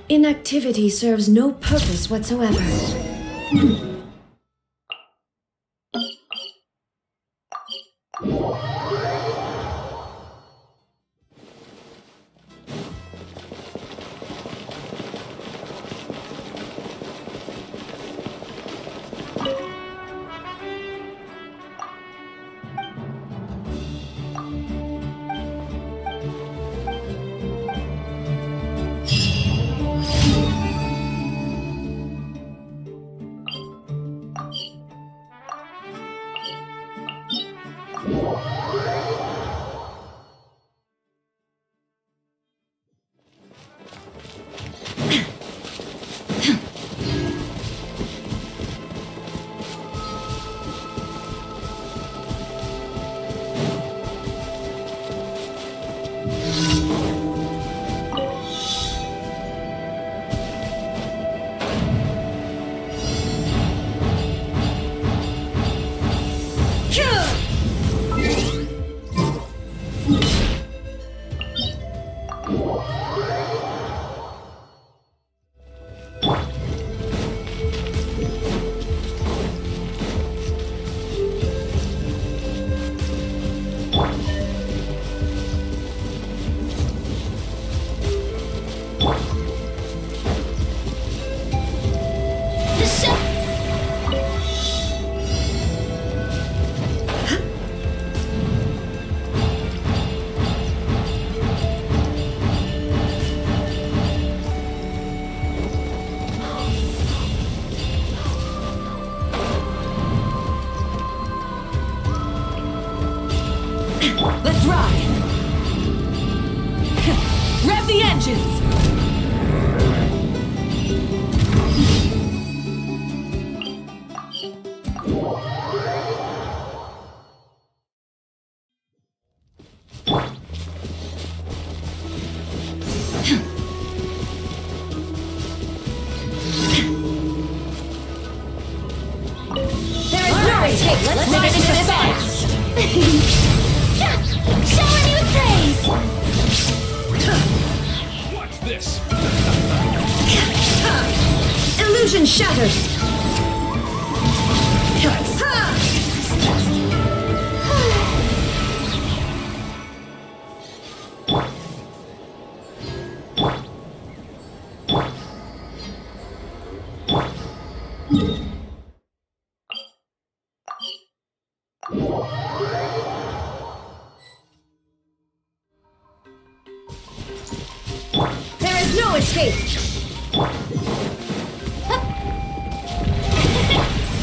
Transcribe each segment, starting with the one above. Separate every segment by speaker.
Speaker 1: Inactivity serves no purpose whatsoever.
Speaker 2: Let's ride! Rev the engines!
Speaker 1: There is no escape! Let's ride into this fire! Shower me with praise!
Speaker 3: What's this?
Speaker 1: Illusion shattered! There is no escape!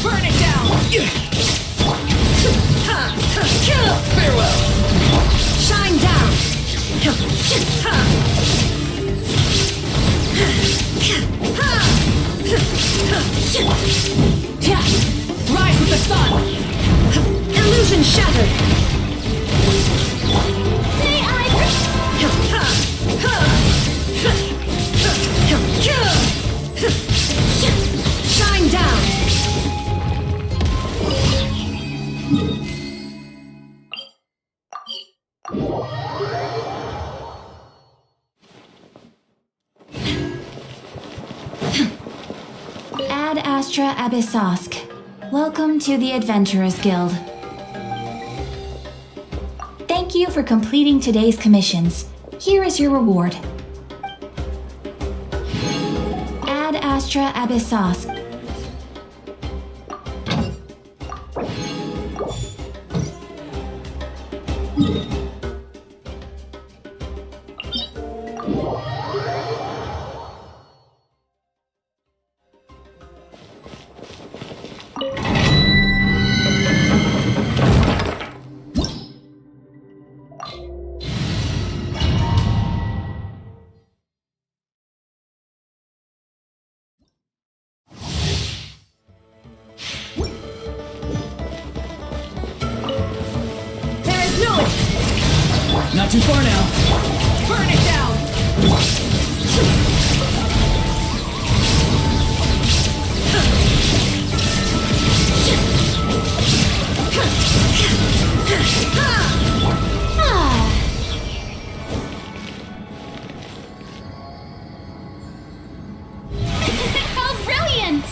Speaker 2: Burn it down!
Speaker 3: Farewell!
Speaker 1: Shine down!
Speaker 2: Rise with the sun!
Speaker 1: Illusion shattered! May I... Shine down! Ad Astra Abyssosk. Welcome to the Adventurers Guild. Thank you for completing today's commissions. Here is your reward. Ad Astra Abyssosk.
Speaker 2: Not too far now. Burn it down!
Speaker 1: How brilliant!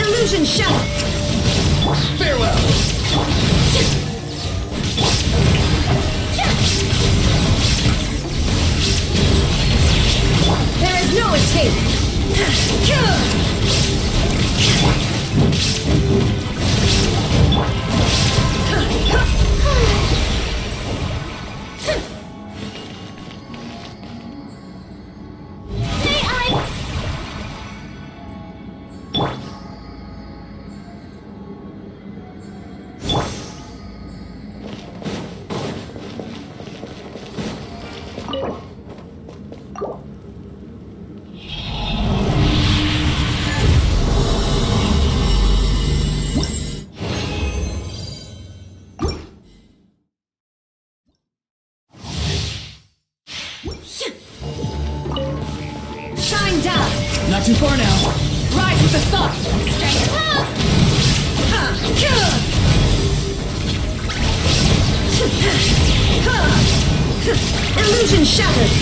Speaker 1: Illusion shell!
Speaker 2: Farewell!
Speaker 1: There is no escape! May I... Shine down!
Speaker 2: Not too far now. Rise with the sun!
Speaker 1: Strength up! Illusion shattered!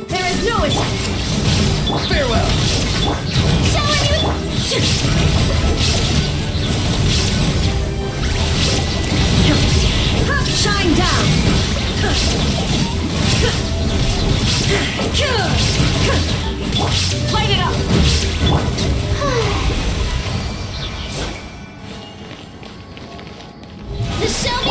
Speaker 1: There is no escape!
Speaker 2: Farewell!
Speaker 1: Showing you... Shine down!
Speaker 2: Light it up!
Speaker 1: The shell be...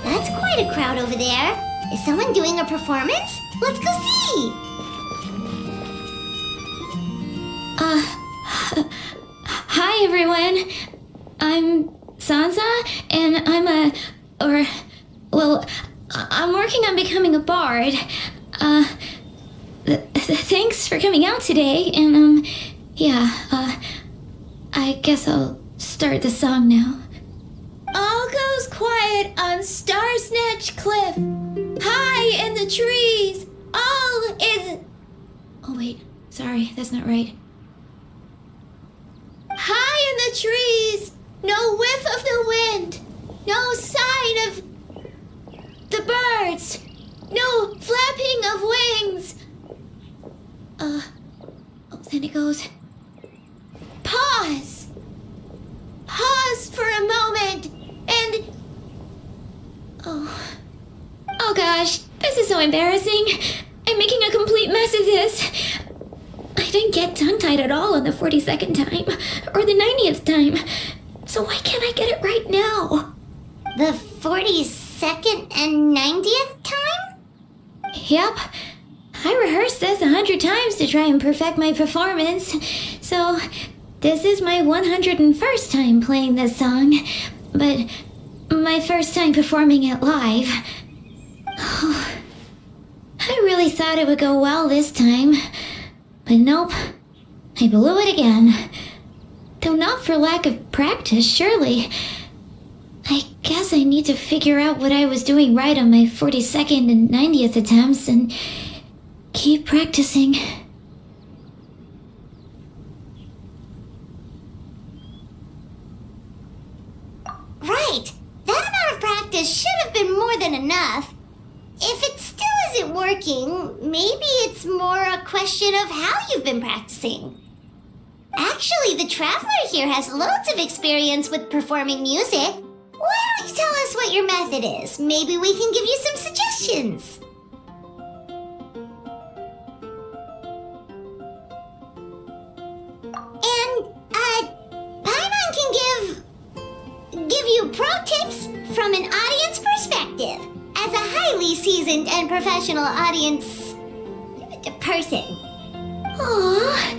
Speaker 1: That's quite a crowd over there. Is someone doing a performance? Let's go see!
Speaker 3: Hi everyone. I'm Sansa, and I'm working on becoming a bard. Thanks for coming out today, and I guess I'll start the song now. All goes quiet on Star Snatch Cliff. High in the trees, all is... Oh wait, sorry, that's not right. High in the trees, no whiff of the wind, no sign of the birds, no flapping of wings. Then it goes... Pause! Pause for a moment, and... Oh gosh, this is so embarrassing. I'm making a complete mess of this. I didn't get tongue-tied at all on the 42nd time, or the 90th time. So why can't I get it right now?
Speaker 1: The 42nd and 90th time?
Speaker 3: Yep. I rehearsed this 100 times to try and perfect my performance. So, this is my 101st time playing this song, but my first time performing it live. Oh, I really thought it would go well this time, but nope, I blew it again. Though not for lack of practice, surely. I guess I need to figure out what I was doing right on my 42nd and 90th attempts and keep practicing.
Speaker 1: Right! That amount of practice should have been more than enough. If it still isn't working, maybe it's more a question of how you've been practicing. Actually, the Traveler here has loads of experience with performing music. Why don't you tell us what your method is? Maybe we can give you some suggestions. And, Paimon can give you pro tips from an audience perspective, as a highly seasoned and professional audience person.
Speaker 3: Aw,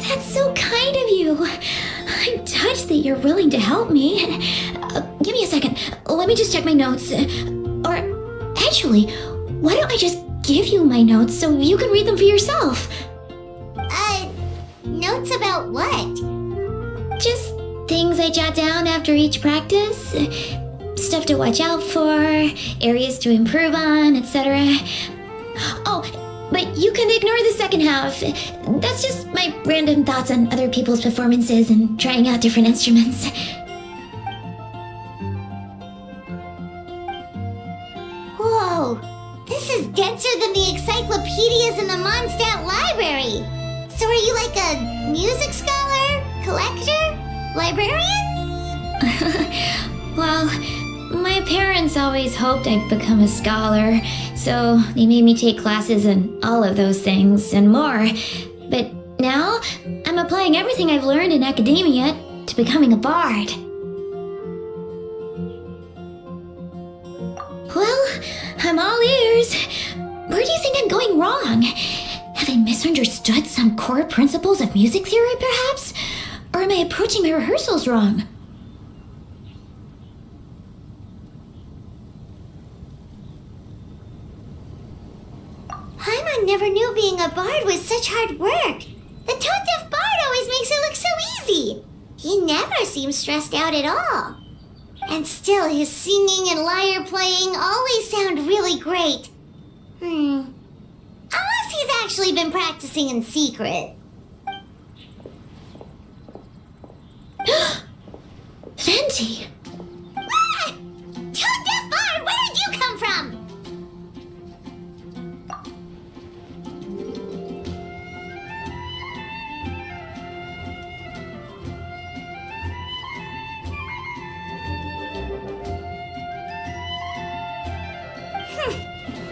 Speaker 3: that's so kind of you. I'm touched that you're willing to help me. give me a second. Let me just check my notes. Or, actually, why don't I just give you my notes so you can read them for yourself?
Speaker 1: Notes about what?
Speaker 3: Just things I jot down after each practice. Stuff to watch out for, areas to improve on, etc. Oh, but you can ignore the second half. That's just my random thoughts on other people's performances and trying out different instruments.
Speaker 1: Whoa, this is denser than the encyclopedias in the Mondstadt library. So are you like a music scholar, collector, librarian?
Speaker 3: Well, my parents always hoped I'd become a scholar, so they made me take classes in all of those things and more. But now, I'm applying everything I've learned in academia to becoming a bard. Well, I'm all ears. Where do you think I'm going wrong? Have I misunderstood some core principles of music theory, perhaps? Or am I approaching my rehearsals wrong?
Speaker 1: Paimon never knew being a bard was such hard work. The tone-deaf bard always makes it look so easy. He never seems stressed out at all. And still, his singing and lyre playing always sound really great. Unless he's actually been practicing in secret.
Speaker 3: Venti!
Speaker 1: Ah! Tone-deaf bard, where did you come from?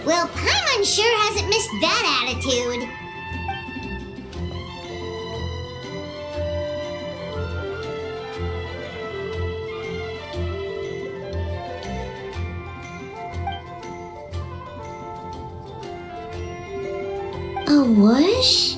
Speaker 1: Well, Paimon sure hasn't missed that attitude.
Speaker 3: A whoosh?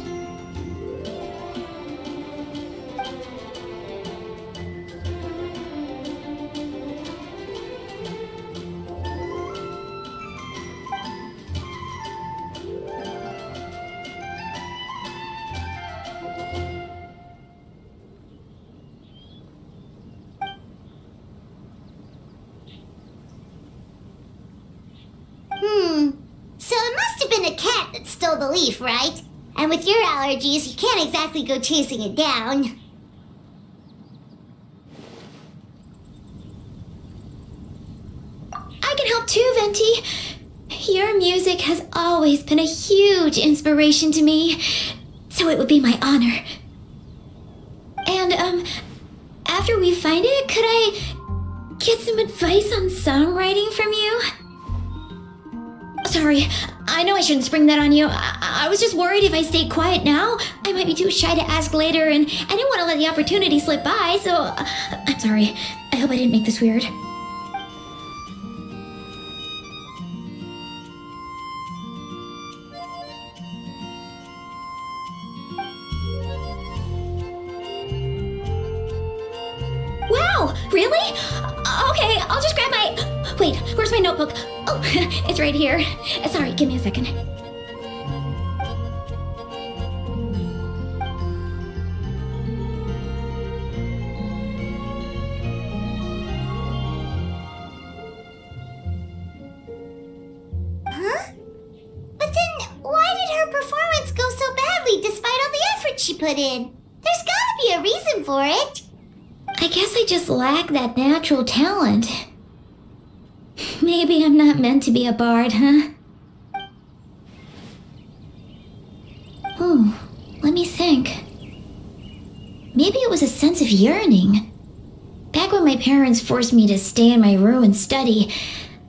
Speaker 1: So it must have been a cat that stole the leaf, right? And with your allergies, you can't exactly go chasing it down.
Speaker 3: I can help too, Venti. Your music has always been a huge inspiration to me, so it would be my honor. And, after we find it, could I get some advice on songwriting from you? Sorry, I know I shouldn't spring that on you. I was just worried if I stayed quiet now, I might be too shy to ask later, and I didn't want to let the opportunity slip by, so I'm sorry. I hope I didn't make this weird. Wow, really? Okay, I'll just grab my... Wait, where's my notebook? Oh, it's right here. Sorry, give me a second.
Speaker 1: Huh? But then, why did her performance go so badly despite all the effort she put in? There's gotta be a reason for it.
Speaker 3: I guess I just lack that natural talent. Maybe I'm not meant to be a bard, huh? Let me think. Maybe it was a sense of yearning. Back when my parents forced me to stay in my room and study,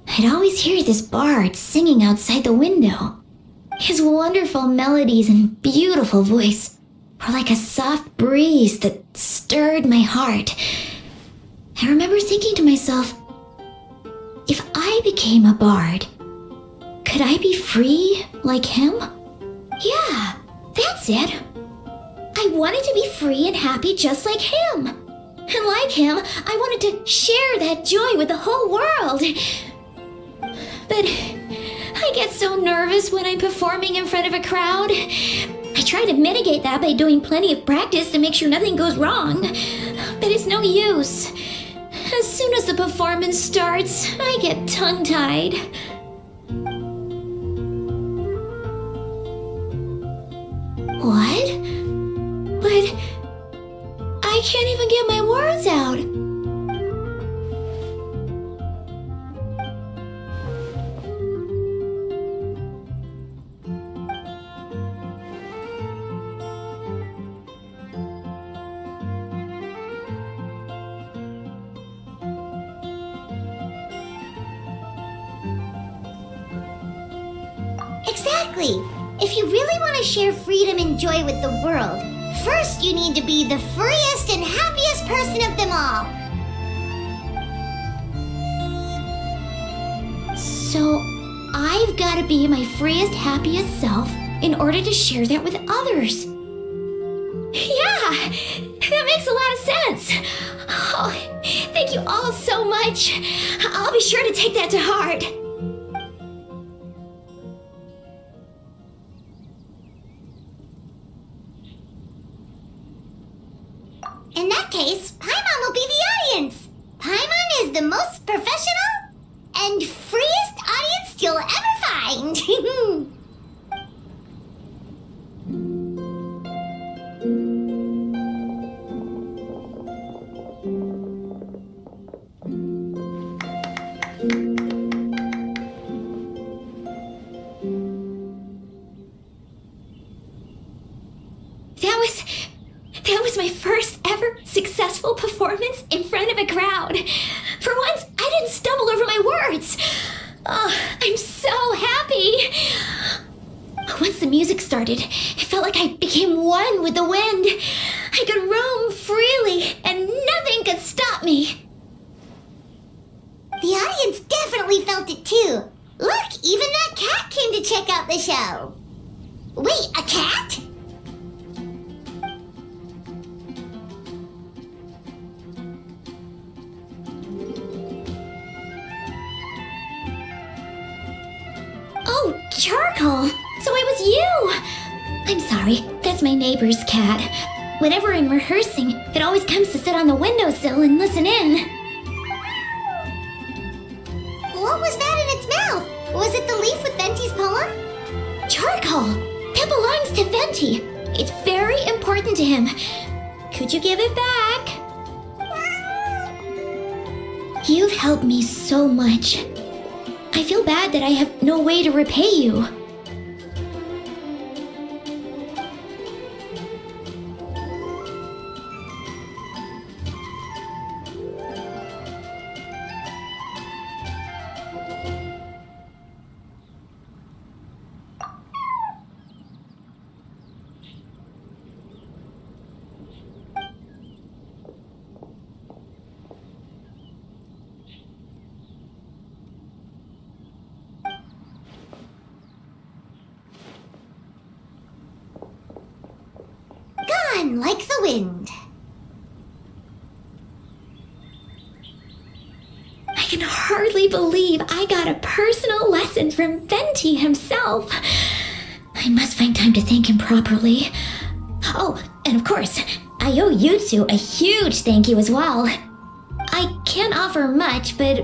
Speaker 3: I'd always hear this bard singing outside the window. His wonderful melodies and beautiful voice were like a soft breeze that stirred my heart. I remember thinking to myself, if I became a bard, could I be free like him? Yeah, that's it. I wanted to be free and happy just like him. And like him, I wanted to share that joy with the whole world. But I get so nervous when I'm performing in front of a crowd. I try to mitigate that by doing plenty of practice to make sure nothing goes wrong. But it's no use. As soon as the performance starts, I get tongue-tied. What? But I can't even get my words out.
Speaker 1: Exactly. If you really want to share freedom and joy with the world, first you need to be the freest and happiest person of them all.
Speaker 3: So I've got to be my freest, happiest self in order to share that with others. Yeah, that makes a lot of sense. Oh, thank you all so much. I'll be sure to take that to heart.
Speaker 1: In that case, Paimon will be the audience. Paimon is the most professional and freest audience you'll ever find.
Speaker 3: That was my first ever successful performance in front of a crowd. For once, I didn't stumble over my words. Oh, I'm so happy. Once the music started, it felt like I became one with the wind. I could roam freely, and nothing could stop me.
Speaker 1: The audience definitely felt it too. Look, even that cat came to check out the show. Wait, a cat?
Speaker 3: Oh, Charcoal! So it was you! I'm sorry, that's my neighbor's cat. Whenever I'm rehearsing, it always comes to sit on the windowsill and listen in.
Speaker 1: What was that in its mouth? Was it the leaf with Venti's poem?
Speaker 3: Charcoal! That belongs to Venti. It's very important to him. Could you give it back? You've helped me so much. I feel bad that I have no way to repay you.
Speaker 1: Gone like the wind.
Speaker 3: I can hardly believe I got a personal lesson from Venti himself. I must find time to thank him properly. Oh, and of course, I owe you two a huge thank you as well. I can't offer much, but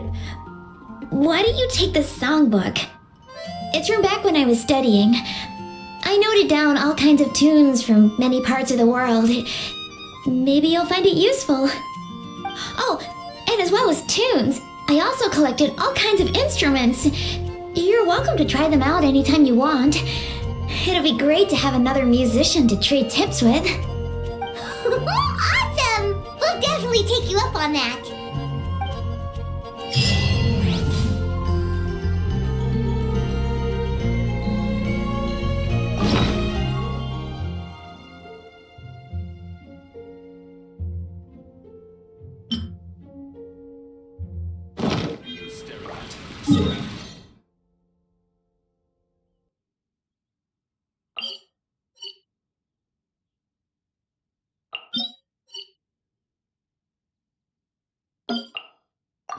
Speaker 3: why don't you take this songbook? It's from back when I was studying. I noted down all kinds of tunes from many parts of the world. Maybe you'll find it useful. Oh, and as well as tunes, I also collected all kinds of instruments. You're welcome to try them out anytime you want. It'll be great to have another musician to trade tips with.
Speaker 1: Awesome! We'll definitely take you up on that.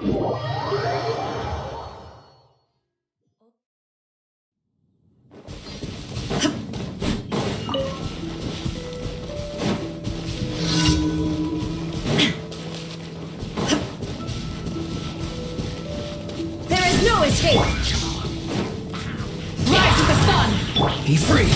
Speaker 2: There is no escape! Rise with the sun!
Speaker 4: Be free!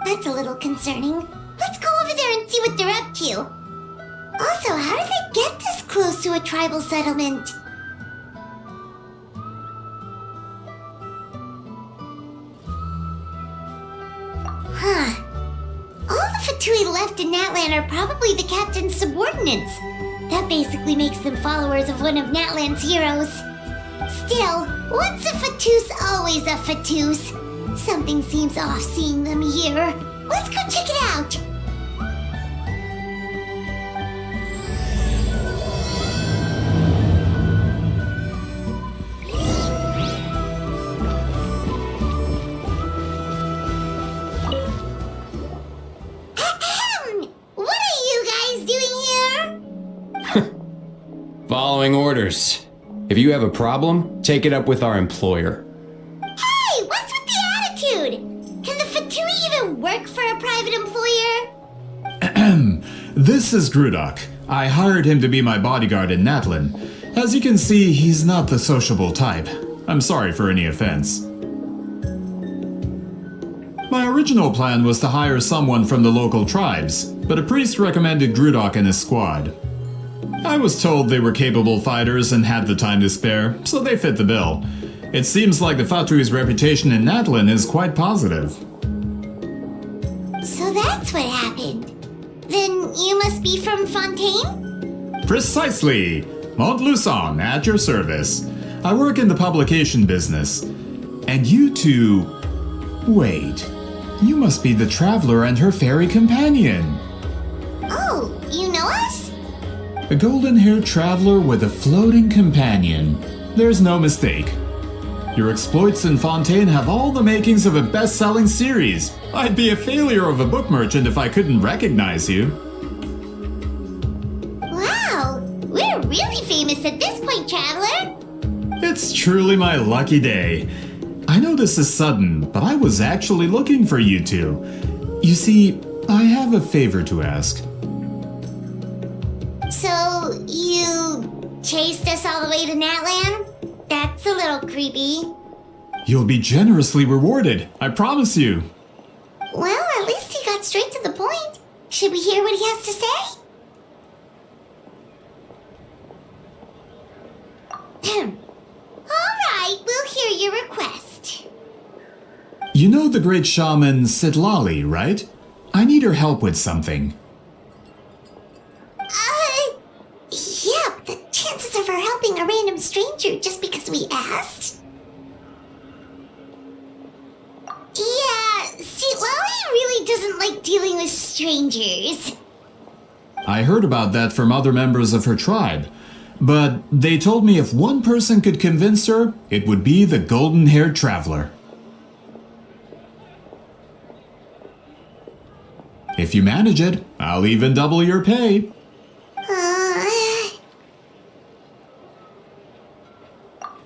Speaker 1: That's a little concerning. Let's go over there and see what they're up to. Also, how did they get this close to a tribal settlement? Huh. All the Fatui left in Natlan are probably the captain's subordinates. That basically makes them followers of one of Natlan's heroes. Still, once a Fatus, always a Fatus. Something seems off seeing them here. Let's go check it out. Ahem! What are you guys doing here?
Speaker 4: Following orders. If you have a problem, take it up with our employer.
Speaker 1: Hey, what's with the attitude? Can the Fatui even work for a private employer?
Speaker 5: This is Grudok. I hired him to be my bodyguard in Natlan. As you can see, he's not the sociable type. I'm sorry for any offense. My original plan was to hire someone from the local tribes, but a priest recommended Grudok and his squad. I was told they were capable fighters and had the time to spare, so they fit the bill. It seems like the Fatui's reputation in Natlan is quite positive.
Speaker 1: So that's what happened. Then you must be from Fontaine?
Speaker 5: Precisely! Montluçon, at your service. I work in the publication business. And you two... Wait. You must be the traveler and her fairy companion.
Speaker 1: Oh, you know us?
Speaker 5: A golden-haired traveler with a floating companion. There's no mistake. Your exploits in Fontaine have all the makings of a best-selling series. I'd be a failure of a book merchant if I couldn't recognize you.
Speaker 1: Wow, we're really famous at this point, traveler.
Speaker 5: It's truly my lucky day. I know this is sudden, but I was actually looking for you two. You see, I have a favor to ask.
Speaker 1: So, you chased us all the way to Natlan? That's a little creepy.
Speaker 5: You'll be generously rewarded, I promise you.
Speaker 1: Well, at least he got straight to the point. Should we hear what he has to say? Alright, we'll hear your request.
Speaker 5: You know the great shaman Citlai, right? I need her help with something.
Speaker 1: Yeah, the chances of her helping a random stranger just because we asked? Yeah, Citlai really doesn't like dealing with strangers.
Speaker 5: I heard about that from other members of her tribe, but they told me if one person could convince her, it would be the golden-haired traveler. If you manage it, I'll even double your pay.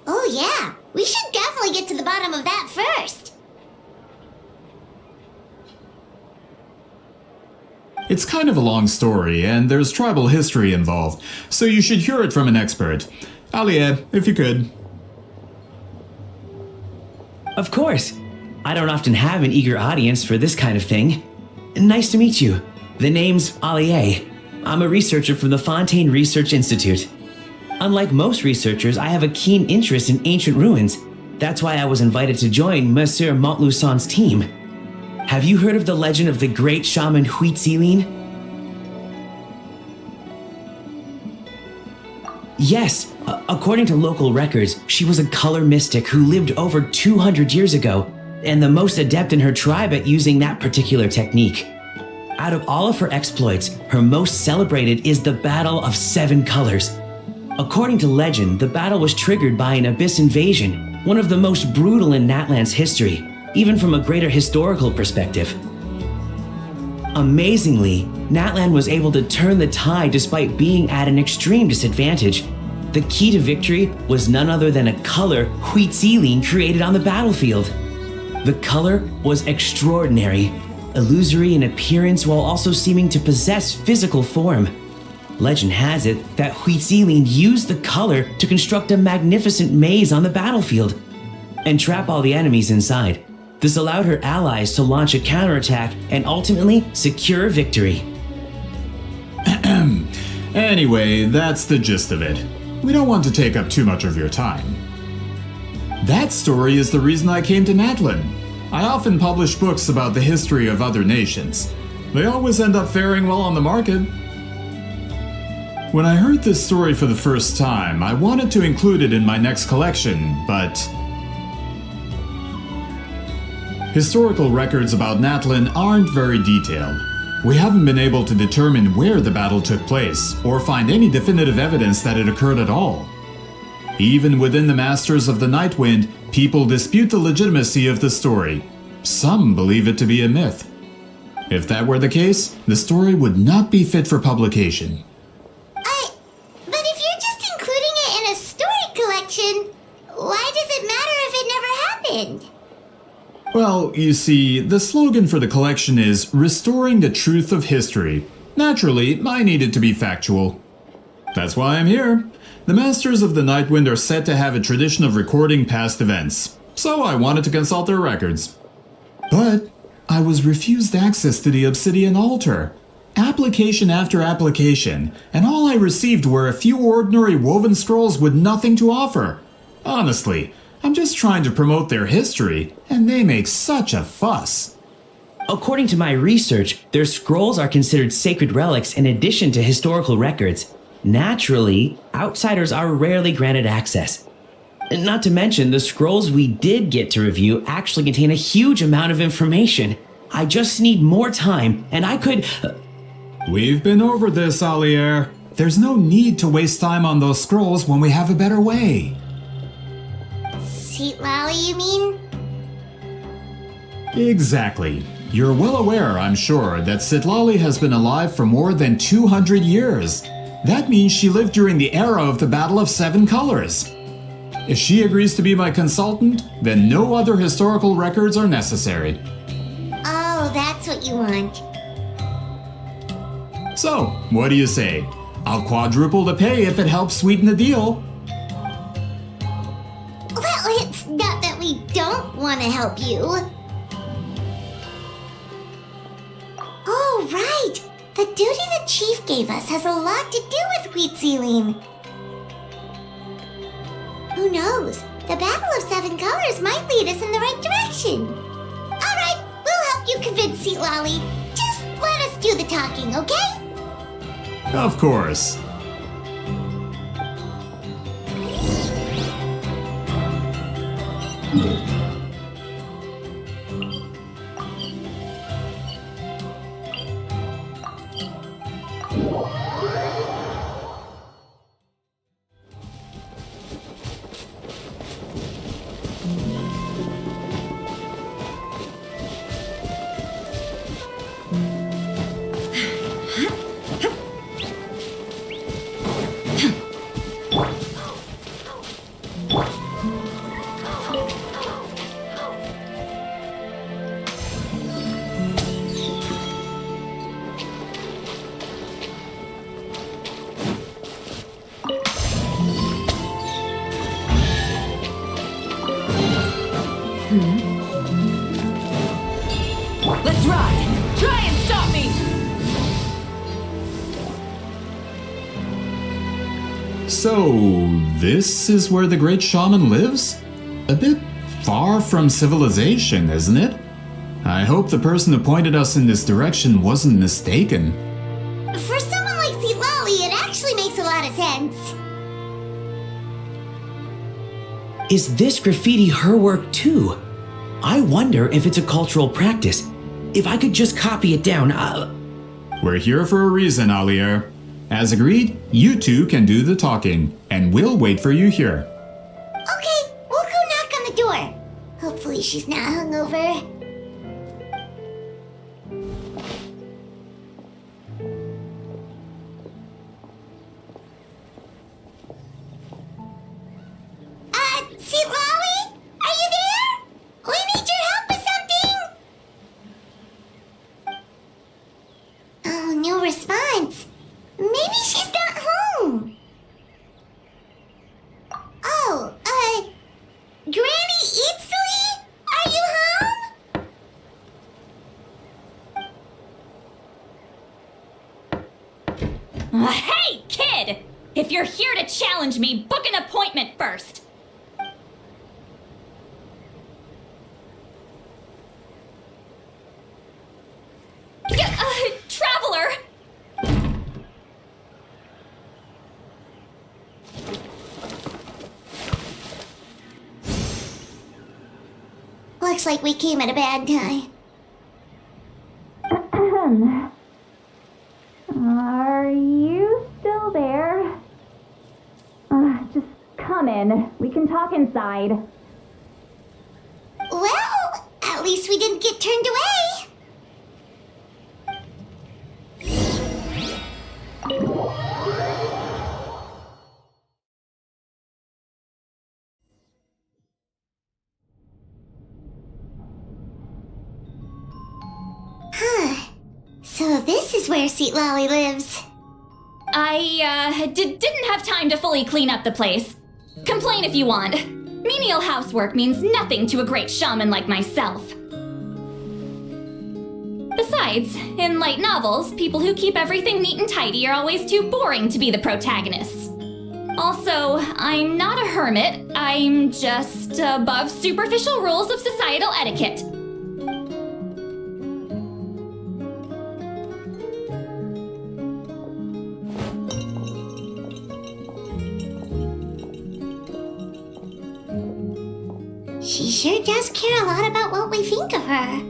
Speaker 1: Oh yeah, we should definitely get to the bottom of that first.
Speaker 5: It's kind of a long story, and there's tribal history involved, so you should hear it from an expert. Alie, if you could.
Speaker 2: Of course. I don't often have an eager audience for this kind of thing. Nice to meet you. The name's Alie. I'm a researcher from the Fontaine Research Institute. Unlike most researchers, I have a keen interest in ancient ruins. That's why I was invited to join Monsieur Montluçon's team. Have you heard of the legend of the great shaman Citlai? Yes, according to local records, she was a color mystic who lived over 200 years ago, and the most adept in her tribe at using that particular technique. Out of all of her exploits, her most celebrated is the Battle of Seven Colors. According to legend, the battle was triggered by an abyss invasion, one of the most brutal in Natlan's history, even from a greater historical perspective. Amazingly, Natlan was able to turn the tide despite being at an extreme disadvantage. The key to victory was none other than a color Citlai created on the battlefield. The color was extraordinary, illusory in appearance while also seeming to possess physical form. Legend has it that Citlai used the color to construct a magnificent maze on the battlefield and trap all the enemies inside. This allowed her allies to launch a counterattack and ultimately secure victory.
Speaker 5: Anyway, that's the gist of it. We don't want to take up too much of your time. That story is the reason I came to Natlan. I often publish books about the history of other nations. They always end up faring well on the market. When I heard this story for the first time, I wanted to include it in my next collection, but historical records about Natlan aren't very detailed. We haven't been able to determine where the battle took place, or find any definitive evidence that it occurred at all. Even within the Masters of the Nightwind, people dispute the legitimacy of the story. Some believe it to be a myth. If that were the case, the story would not be fit for publication.
Speaker 1: But if you're just including it in a story collection, why does it matter if it never happened?
Speaker 5: Well, you see, the slogan for the collection is Restoring the Truth of History. Naturally, I need it to be factual. That's why I'm here. The Masters of the Nightwind are said to have a tradition of recording past events, so I wanted to consult their records. But I was refused access to the Obsidian Altar. Application after application, and all I received were a few ordinary woven scrolls with nothing to offer. Honestly, I'm just trying to promote their history, and they make such a fuss.
Speaker 2: According to my research, their scrolls are considered sacred relics in addition to historical records. Naturally, outsiders are rarely granted access. Not to mention, the scrolls we did get to review actually contain a huge amount of information. I just need more time, and I could...
Speaker 5: We've been over this, Alier. There's no need to waste time on those scrolls when we have a better way.
Speaker 1: Citlai, you mean?
Speaker 5: Exactly. You're well aware, I'm sure, that Citlai has been alive for more than 200 years. That means she lived during the era of the Battle of Seven Colors. If she agrees to be my consultant, then no other historical records are necessary.
Speaker 1: Oh, that's what you want.
Speaker 5: So, what do you say? I'll quadruple the pay if it helps sweeten the deal.
Speaker 1: Well, it's not that we don't want to help you. Oh, right. The duty the chief gave us has a lot to do with wheat sealing. Who knows? The Battle of Seven Colors might lead us in the right direction. All right, we'll help you convince Citlai. Just let us do the talking, okay?
Speaker 5: Of course.
Speaker 6: Let's ride! Try and stop me!
Speaker 5: So, this is where the great shaman lives? A bit far from civilization, isn't it? I hope the person who pointed us in this direction wasn't mistaken.
Speaker 1: For someone like Citlai, it actually makes a lot of sense.
Speaker 2: Is this graffiti her work too? I wonder if it's a cultural practice. If I could just copy it down,
Speaker 5: We're here for a reason, Alier. As agreed, you two can do the talking, and we'll wait for you here.
Speaker 1: Okay, we'll go knock on the door. Hopefully she's not hungover. Citlai? Are you there? We need your help with something! Oh, no response. Maybe she's not home. Oh, Granny Citlai? Are you home?
Speaker 6: Hey, kid! If you're here to challenge me, book an appointment first! Traveler!
Speaker 1: Looks like we came at a bad time.
Speaker 7: Are you still there? Just come in. We can talk inside.
Speaker 1: Well, at least we didn't get turned away. So this is where Citlai lives.
Speaker 6: I, didn't have time to fully clean up the place. Complain if you want. Menial housework means nothing to a great shaman like myself. Besides, in light novels, people who keep everything neat and tidy are always too boring to be the protagonists. Also, I'm not a hermit, I'm just above superficial rules of societal etiquette.
Speaker 1: She sure does care a lot about what we think of her.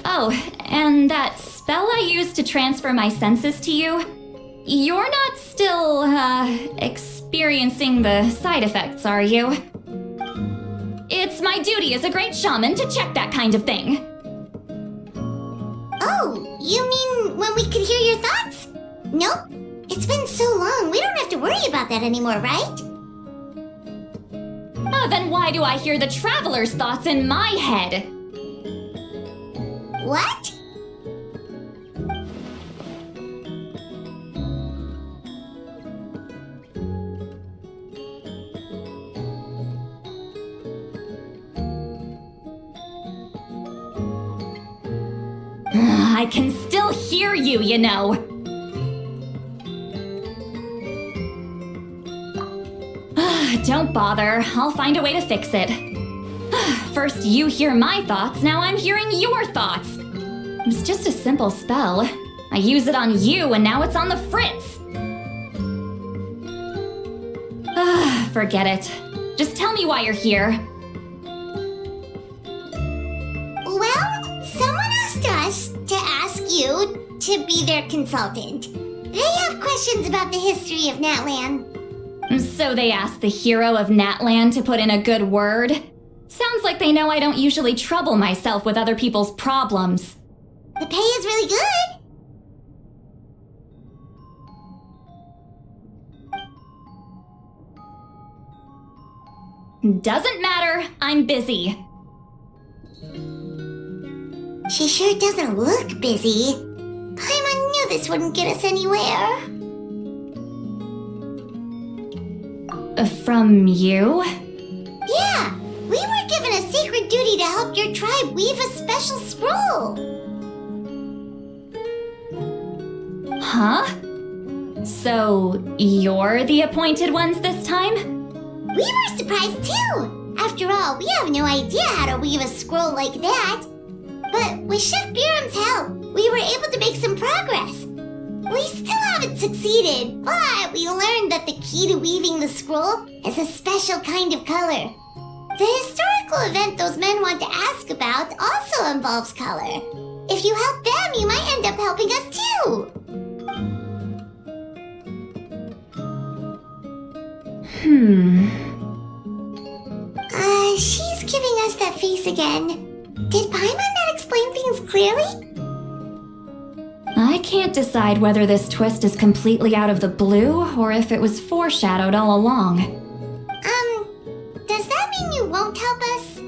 Speaker 6: Oh, and that spell I used to transfer my senses to you, you're not still, experiencing the side effects, are you? It's my duty as a great shaman to check that kind of thing.
Speaker 1: Oh, you mean when we could hear your thoughts? Nope. It's been so long, we don't have to worry about that anymore, right?
Speaker 6: Then why do I hear the traveler's thoughts in my head?
Speaker 1: What?
Speaker 6: I can still hear you, you know. Don't bother. I'll find a way to fix it. First you hear my thoughts, now I'm hearing your thoughts. It's just a simple spell. I use it on you and now it's on the fritz. Forget it. Just tell me why you're here.
Speaker 1: Well, someone asked us to ask you to be their consultant. They have questions about the history of Natlan.
Speaker 6: So they asked the hero of Natlan to put in a good word? Sounds like they know I don't usually trouble myself with other people's problems.
Speaker 1: The pay is really good.
Speaker 6: Doesn't matter, I'm busy.
Speaker 1: She sure doesn't look busy. Paimon knew this wouldn't get us anywhere.
Speaker 6: From you?
Speaker 1: Yeah, we were given a sacred duty to help your tribe weave a special scroll.
Speaker 6: Huh? So, you're the appointed ones this time?
Speaker 1: We were surprised too. After all, we have no idea how to weave a scroll like that. But with Chef Biram's help, we were able to make some progress. We still haven't succeeded, but we learned that the key to weaving the scroll is a special kind of color. The historical event those men want to ask about also involves color. If you help them, you might end up helping us too. She's giving us that face again. Did Paimon not explain things clearly?
Speaker 6: I can't decide whether this twist is completely out of the blue or if it was foreshadowed all along.
Speaker 1: Does that mean you won't help us?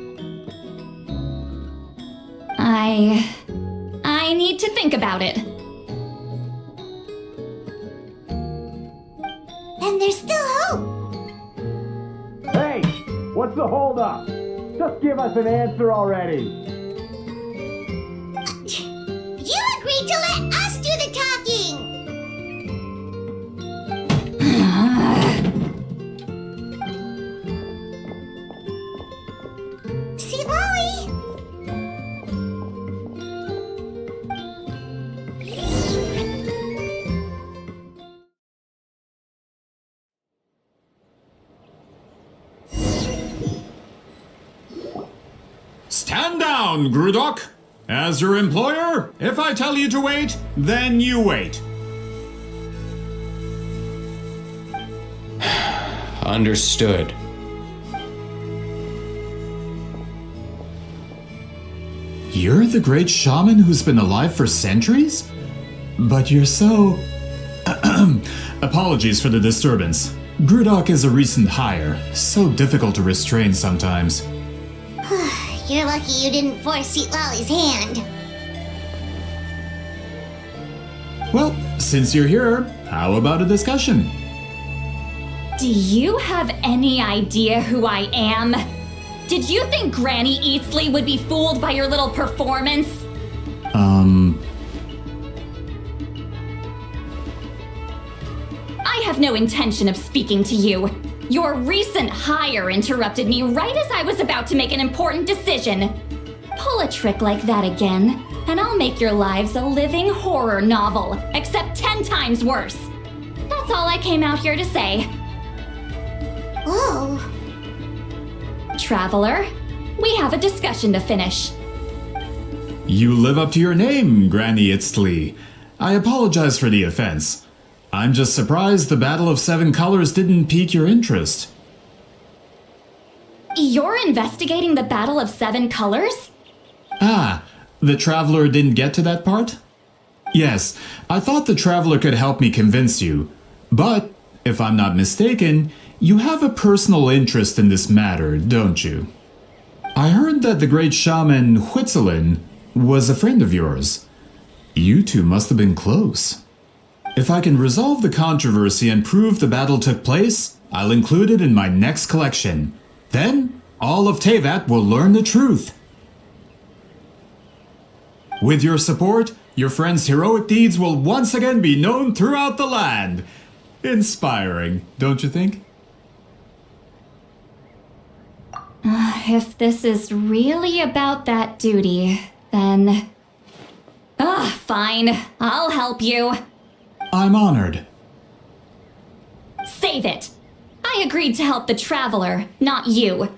Speaker 6: I need to think about it.
Speaker 1: Then there's still hope.
Speaker 8: Hey, what's the holdup? Just give us an answer already.
Speaker 1: You agreed to let us do the talking! Citlai!
Speaker 5: Stand down, Grudok! As your employer, if I tell you to wait, then you wait.
Speaker 4: Understood.
Speaker 5: You're the great shaman who's been alive for centuries? But you're so... Apologies for the disturbance. Grudok is a recent hire, so difficult to restrain sometimes.
Speaker 1: You're lucky you didn't force Citlali's hand.
Speaker 5: Well, since you're here, how about a discussion?
Speaker 6: Do you have any idea who I am? Did you think Granny Eatsley would be fooled by your little performance? I have no intention of speaking to you. Your recent hire interrupted me right as I was about to make an important decision. Pull a trick like that again, and I'll make your lives a living horror novel, except 10 times worse. That's all I came out here to say.
Speaker 1: Oh.
Speaker 6: Traveler, we have a discussion to finish.
Speaker 5: You live up to your name, Granny Itztli. I apologize for the offense. I'm just surprised the Battle of Seven Colors didn't pique your interest.
Speaker 6: You're investigating the Battle of Seven Colors?
Speaker 5: Ah, the Traveler didn't get to that part? Yes, I thought the Traveler could help me convince you. But, if I'm not mistaken, you have a personal interest in this matter, don't you? I heard that the great shaman Huitzilin was a friend of yours. You two must have been close. If I can resolve the controversy and prove the battle took place, I'll include it in my next collection. Then, all of Teyvat will learn the truth. With your support, your friend's heroic deeds will once again be known throughout the land. Inspiring, don't you think?
Speaker 6: If this is really about that duty, then... fine. I'll help you.
Speaker 5: I'm honored.
Speaker 6: Save it. I agreed to help the Traveler, not you.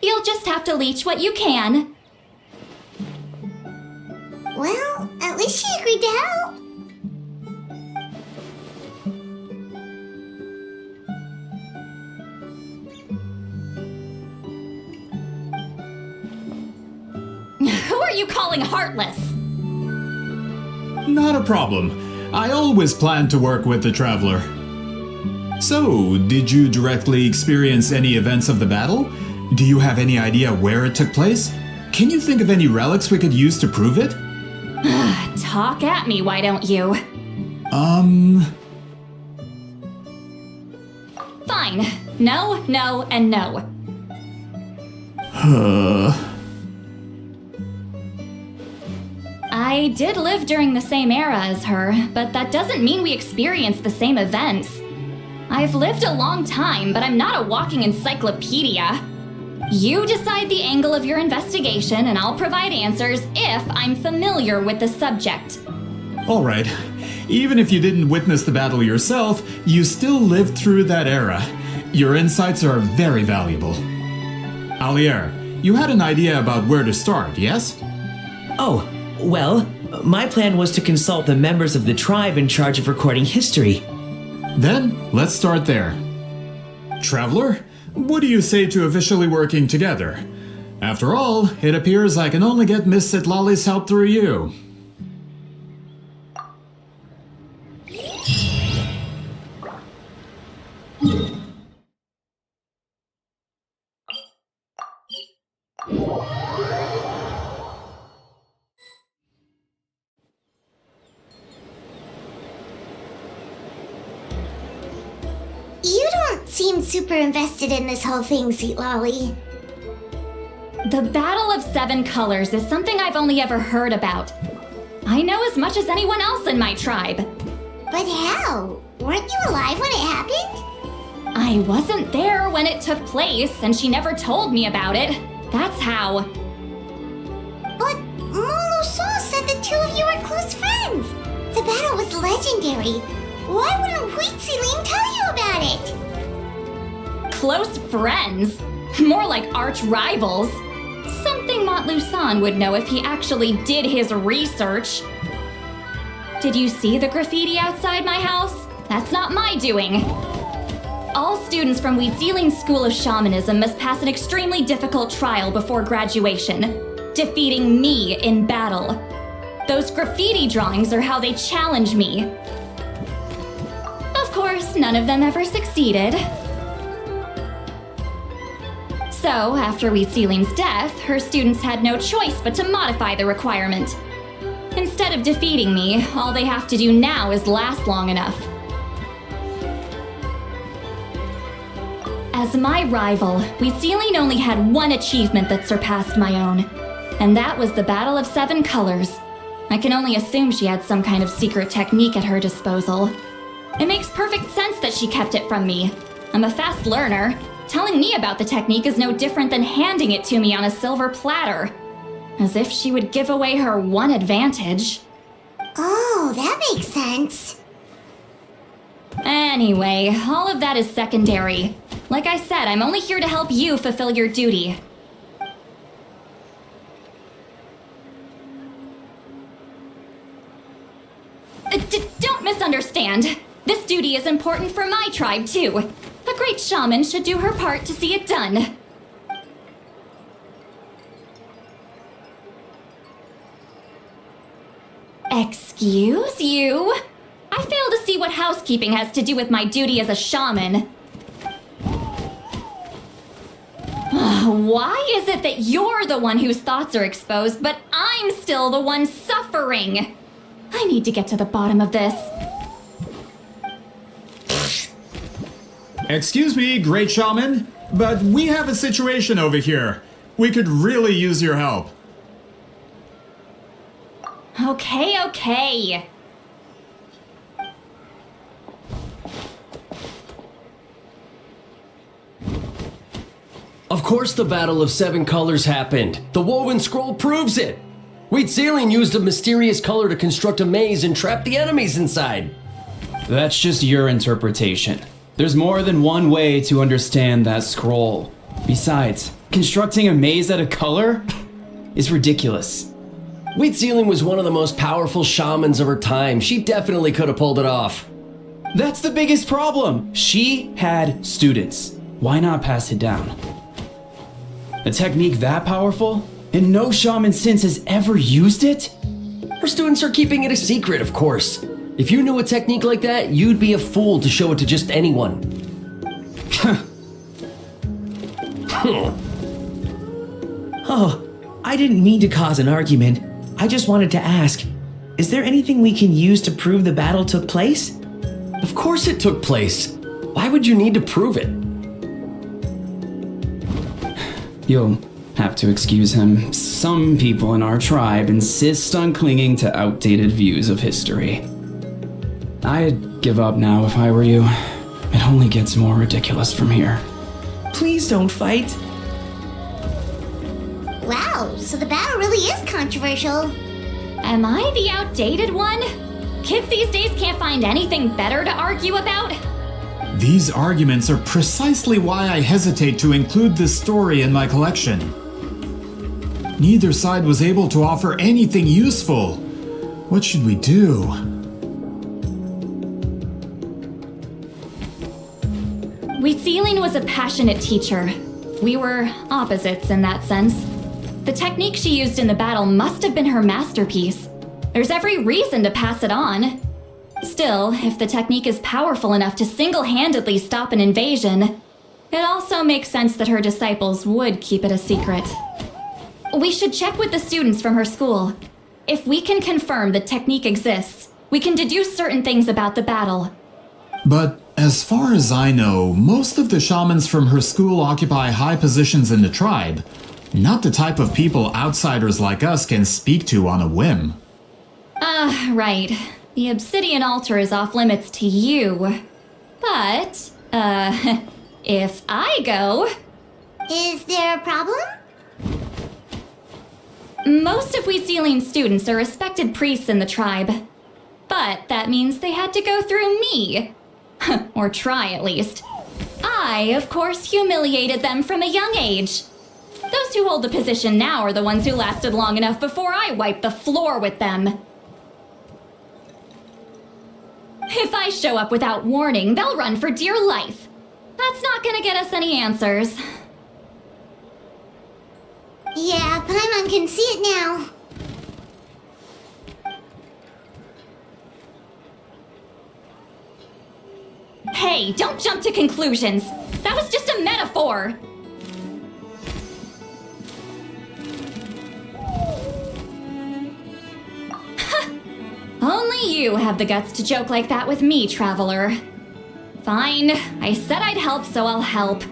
Speaker 6: You'll just have to leech what you can.
Speaker 1: Well, at least she agreed to help.
Speaker 6: Who are you calling heartless?
Speaker 5: Not a problem. I always planned to work with the Traveler. So, did you directly experience any events of the battle? Do you have any idea where it took place? Can you think of any relics we could use to prove it?
Speaker 6: Talk at me, why don't you? Fine. No, no, and no. I did live during the same era as her, but that doesn't mean we experienced the same events. I've lived a long time, but I'm not a walking encyclopedia. You decide the angle of your investigation, and I'll provide answers if I'm familiar with the subject.
Speaker 5: Alright. Even if you didn't witness the battle yourself, you still lived through that era. Your insights are very valuable. Alier, you had an idea about where to start, yes?
Speaker 2: Oh, well, my plan was to consult the members of the tribe in charge of recording history.
Speaker 5: Then, let's start there. Traveler, what do you say to officially working together? After all, it appears I can only get Miss Citlai's help through you.
Speaker 1: You don't seem super invested in this whole thing, Citlai.
Speaker 6: The Battle of Seven Colors is something I've only ever heard about. I know as much as anyone else in my tribe.
Speaker 1: But how? Weren't you alive when it happened?
Speaker 6: I wasn't there when it took place, and she never told me about it. That's how.
Speaker 1: But Molo-san said the two of you were close friends. The battle was legendary. Why wouldn't Huitziling tell you about it?
Speaker 6: Close friends? More like arch rivals. Something Montlusan would know if he actually did his research. Did you see the graffiti outside my house? That's not my doing. All students from Huitziling's School of Shamanism must pass an extremely difficult trial before graduation, defeating me in battle. Those graffiti drawings are how they challenge me. Of course, none of them ever succeeded. So, after Huitziling's death, her students had no choice but to modify the requirement. Instead of defeating me, all they have to do now is last long enough. As my rival, Huitziling only had one achievement that surpassed my own, and that was the Battle of Seven Colors. I can only assume she had some kind of secret technique at her disposal. It makes perfect sense that she kept it from me. I'm a fast learner. Telling me about the technique is no different than handing it to me on a silver platter. As if she would give away her one advantage.
Speaker 1: Oh, that makes sense.
Speaker 6: Anyway, all of that is secondary. Like I said, I'm only here to help you fulfill your duty. Don't misunderstand. This duty is important for my tribe, too. A great shaman should do her part to see it done. Excuse you? I fail to see what housekeeping has to do with my duty as a shaman. Why is it that you're the one whose thoughts are exposed, but I'm still the one suffering? I need to get to the bottom of this.
Speaker 5: Excuse me, great shaman, but we have a situation over here. We could really use your help.
Speaker 6: Okay.
Speaker 9: Of course the Battle of Seven Colors happened. The woven scroll proves it. Wheat Ceiling used a mysterious color to construct a maze and trap the enemies inside.
Speaker 10: That's just your interpretation. There's more than one way to understand that scroll. Besides, constructing a maze out of color is ridiculous.
Speaker 9: Wheat Ceiling was one of the most powerful shamans of her time. She definitely could have pulled it off.
Speaker 10: That's the biggest problem. She had students. Why not pass it down? A technique that powerful? And no shaman since has ever used it?
Speaker 9: Her students are keeping it a secret, of course. If you knew a technique like that, you'd be a fool to show it to just anyone.
Speaker 2: Oh, I didn't mean to cause an argument. I just wanted to ask, is there anything we can use to prove the battle took place?
Speaker 9: Of course it took place. Why would you need to prove it?
Speaker 10: You'll have to excuse him. Some people in our tribe insist on clinging to outdated views of history. I'd give up now if I were you. It only gets more ridiculous from here.
Speaker 2: Please don't fight.
Speaker 1: Wow, so the battle really is controversial.
Speaker 6: Am I the outdated one? Kids these days can't find anything better to argue about?
Speaker 5: These arguments are precisely why I hesitate to include this story in my collection. Neither side was able to offer anything useful. What should we do?
Speaker 6: Wheat Ceiling was a passionate teacher. We were opposites in that sense. The technique she used in the battle must have been her masterpiece. There's every reason to pass it on. Still, if the technique is powerful enough to single-handedly stop an invasion, it also makes sense that her disciples would keep it a secret. We should check with the students from her school. If we can confirm the technique exists, we can deduce certain things about the battle.
Speaker 5: But as far as I know, most of the shamans from her school occupy high positions in the tribe. Not the type of people outsiders like us can speak to on a whim.
Speaker 6: Right. The obsidian altar is off limits to you. But, if I go...
Speaker 1: Is there a problem?
Speaker 6: Most of Wheat Ceiling students are respected priests in the tribe. But that means they had to go through me. Or try, at least. I, of course, humiliated them from a young age. Those who hold the position now are the ones who lasted long enough before I wiped the floor with them. If I show up without warning, they'll run for dear life. That's not gonna get us any answers.
Speaker 1: Yeah, Paimon can see it now.
Speaker 6: Hey, don't jump to conclusions. That was just a metaphor. Only you have the guts to joke like that with me, traveler. Fine, I said I'd help, so I'll help.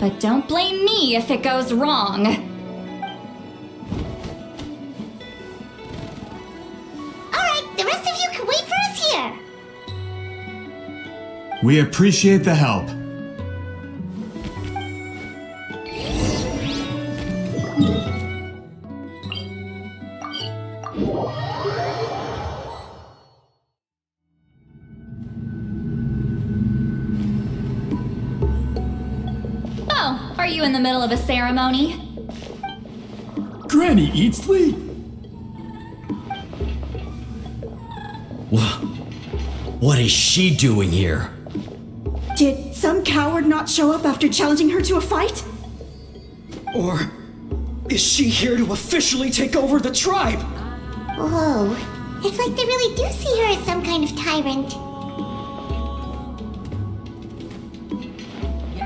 Speaker 6: But don't blame me if it goes wrong.
Speaker 1: Alright, the rest of you can wait for us here.
Speaker 5: We appreciate the help.
Speaker 6: Oh, are you in the middle of a ceremony?
Speaker 8: Granny Eatsley?
Speaker 9: What is she doing here?
Speaker 11: Did some coward not show up after challenging her to a fight?
Speaker 12: Or is she here to officially take over the tribe?
Speaker 1: Whoa, it's like they really do see her as some kind of tyrant.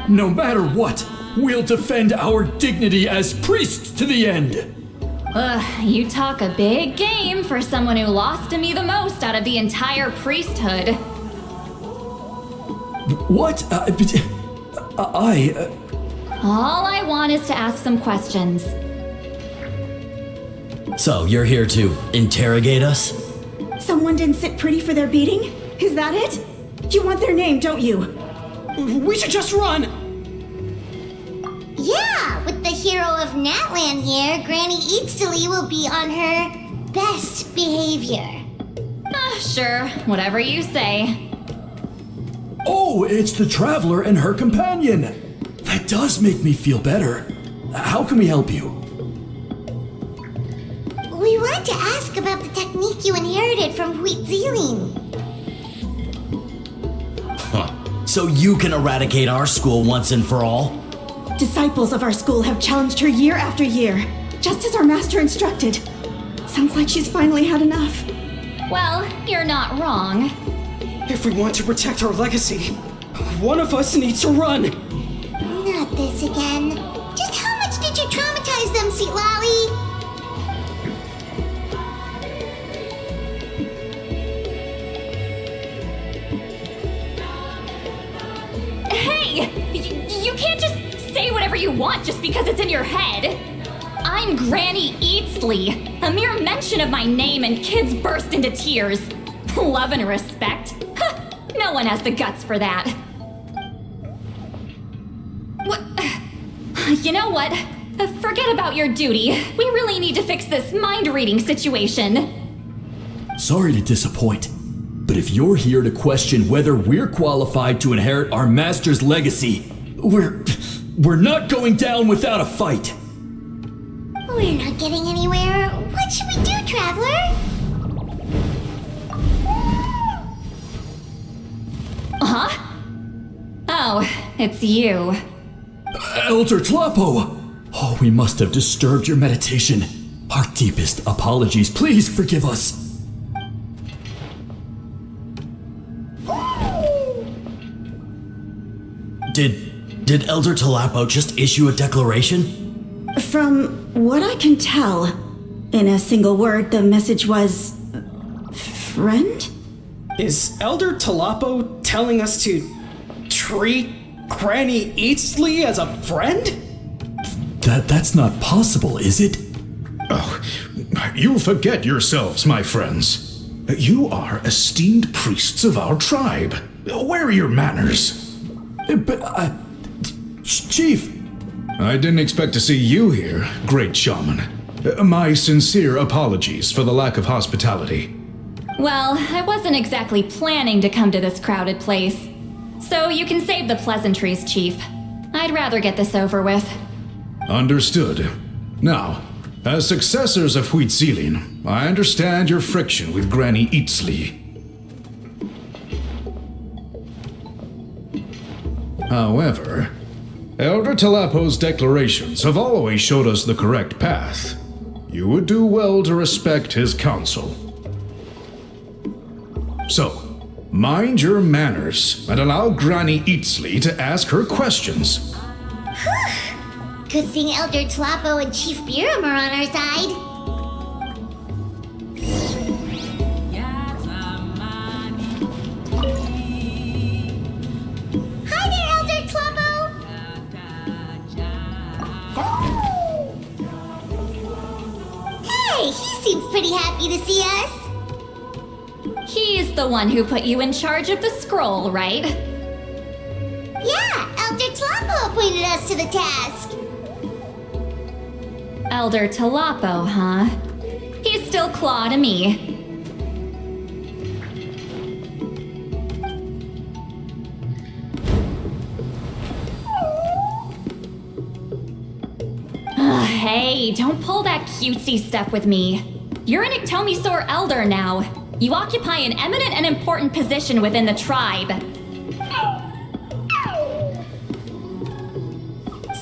Speaker 8: No matter what, we'll defend our dignity as priests to the end.
Speaker 6: You talk a big game for someone who lost to me the most out of the entire priesthood.
Speaker 12: What?
Speaker 6: All I want is to ask some questions.
Speaker 13: So, you're here to interrogate us?
Speaker 11: Someone didn't sit pretty for their beating? Is that it? You want their name, don't you?
Speaker 12: We should just run!
Speaker 1: Yeah, with the hero of Natland here, Granny Eatstily will be on her best behavior.
Speaker 6: Sure, whatever you say.
Speaker 14: Oh, it's the Traveler and her companion! That does make me feel better. How can we help you?
Speaker 1: We wanted to ask about the technique you inherited from Huitziling.
Speaker 13: So you can eradicate our school once and for all?
Speaker 11: Disciples of our school have challenged her year after year, just as our master instructed. Sounds like she's finally had enough.
Speaker 6: Well, you're not wrong.
Speaker 12: If we want to protect our legacy, one of us needs to run!
Speaker 1: Not this again. Just how much did you traumatize them, Citlai?
Speaker 6: You can't just say whatever you want just because it's in your head. I'm Granny Eatstily. A mere mention of my name and kids burst into tears. Love and respect? No one has the guts for that. What? You know what? Forget about your duty. We really need to fix this mind-reading situation.
Speaker 14: Sorry to disappoint, but if you're here to question whether we're qualified to inherit our master's legacy, we're not going down without a fight.
Speaker 1: We're not getting anywhere. What should we do, Traveler?
Speaker 6: Huh? Oh, it's you.
Speaker 14: Elder Tlapo! Oh, we must have disturbed your meditation. Our deepest apologies. Please forgive us.
Speaker 13: Did Elder Tlapo just issue a declaration?
Speaker 11: From what I can tell, in a single word, the message was... friend?
Speaker 12: Is Elder Tlapo telling us to treat Granny Eatstily as a friend?
Speaker 14: That's not possible, is it?
Speaker 15: Oh, you forget yourselves, my friends. You are esteemed priests of our tribe. Where are your manners?
Speaker 14: But, Chief!
Speaker 15: I didn't expect to see you here, great shaman. My sincere apologies for the lack of hospitality.
Speaker 6: Well, I wasn't exactly planning to come to this crowded place. So you can save the pleasantries, Chief. I'd rather get this over with.
Speaker 15: Understood. Now, as successors of Huitziling, I understand your friction with Granny Eatstily. However, Elder Tlapo's declarations have always showed us the correct path. You would do well to respect his counsel. So, mind your manners and allow Granny Eatstily to ask her questions.
Speaker 1: Good thing Elder Tlapo and Chief Biram are on our side. Hi there, Elder Tlapo! Hey, he seems pretty happy to see us.
Speaker 6: He's the one who put you in charge of the scroll, right?
Speaker 1: Yeah, Elder Tlapo appointed us to the task.
Speaker 6: Elder Tlapo, huh? He's still Claw to me. Hey, don't pull that cutesy stuff with me. You're an Iktomi-Sor Elder now. You occupy an eminent and important position within the tribe.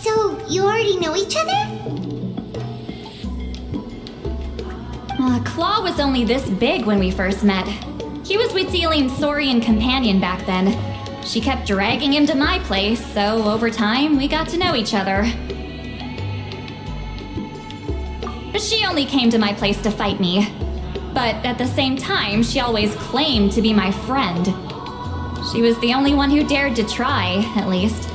Speaker 1: So, you already know each other?
Speaker 6: Claw was only this big when we first met. He was Huitziling's Saurian companion back then. She kept dragging him to my place, so over time, we got to know each other. She only came to my place to fight me. But at the same time, she always claimed to be my friend. She was the only one who dared to try, at least.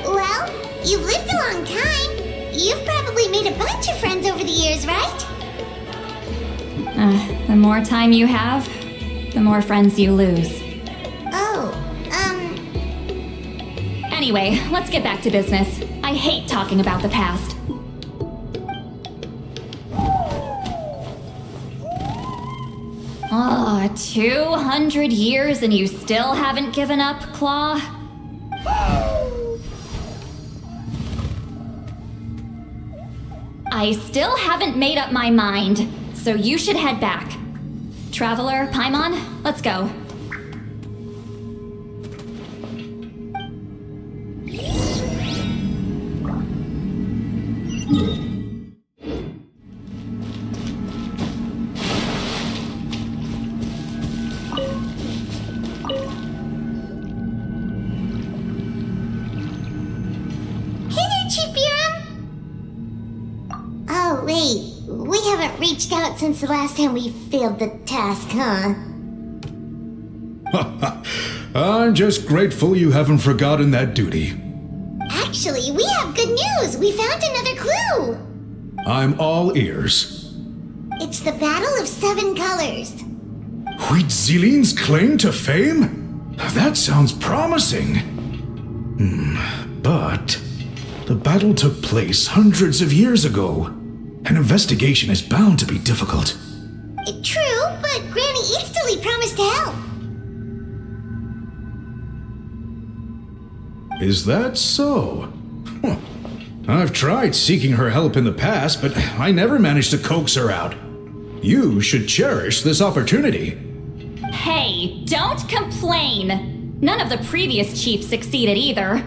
Speaker 1: Well, you've lived a long time. you've probably made a bunch of friends over the years, right?
Speaker 6: The more time you have, the more friends you lose.
Speaker 1: Oh,
Speaker 6: Anyway, let's get back to business. I hate talking about the past. Oh, 200 years and you still haven't given up, Claw? I still haven't made up my mind, so you should head back. Traveler, Paimon, let's go.
Speaker 1: We haven't reached out since the last time we failed the task, huh?
Speaker 15: I'm just grateful you haven't forgotten that duty.
Speaker 1: Actually, we have good news! We found another clue!
Speaker 15: I'm all ears.
Speaker 1: It's the Battle of 7 Colors.
Speaker 15: Huitzilin's claim to fame? That sounds promising. But the battle took place hundreds of years ago. An investigation is bound to be difficult.
Speaker 1: True, but Granny Easterly promised to help.
Speaker 15: Is that so? Huh. I've tried seeking her help in the past, but I never managed to coax her out. You should cherish this opportunity.
Speaker 6: Hey, don't complain! None of the previous chiefs succeeded either.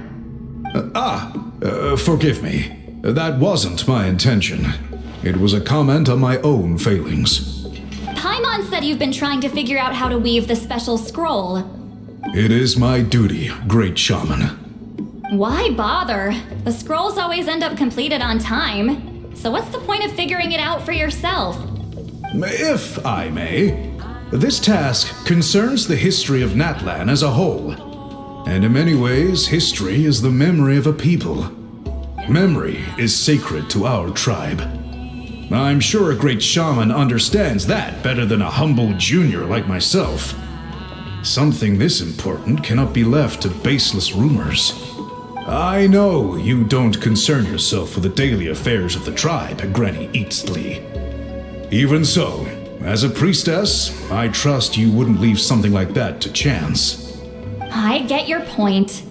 Speaker 15: Forgive me. That wasn't my intention. It was a comment on my own failings.
Speaker 6: Paimon said you've been trying to figure out how to weave the special scroll.
Speaker 15: It is my duty, great shaman.
Speaker 6: Why bother? The scrolls always end up completed on time. So what's the point of figuring it out for yourself?
Speaker 15: If I may, this task concerns the history of Natlan as a whole. And in many ways, history is the memory of a people. Memory is sacred to our tribe. I'm sure a great shaman understands that better than a humble junior like myself. Something this important cannot be left to baseless rumors. I know you don't concern yourself with the daily affairs of the tribe, Granny Easterly. Even so, as a priestess, I trust you wouldn't leave something like that to chance.
Speaker 6: I get your point.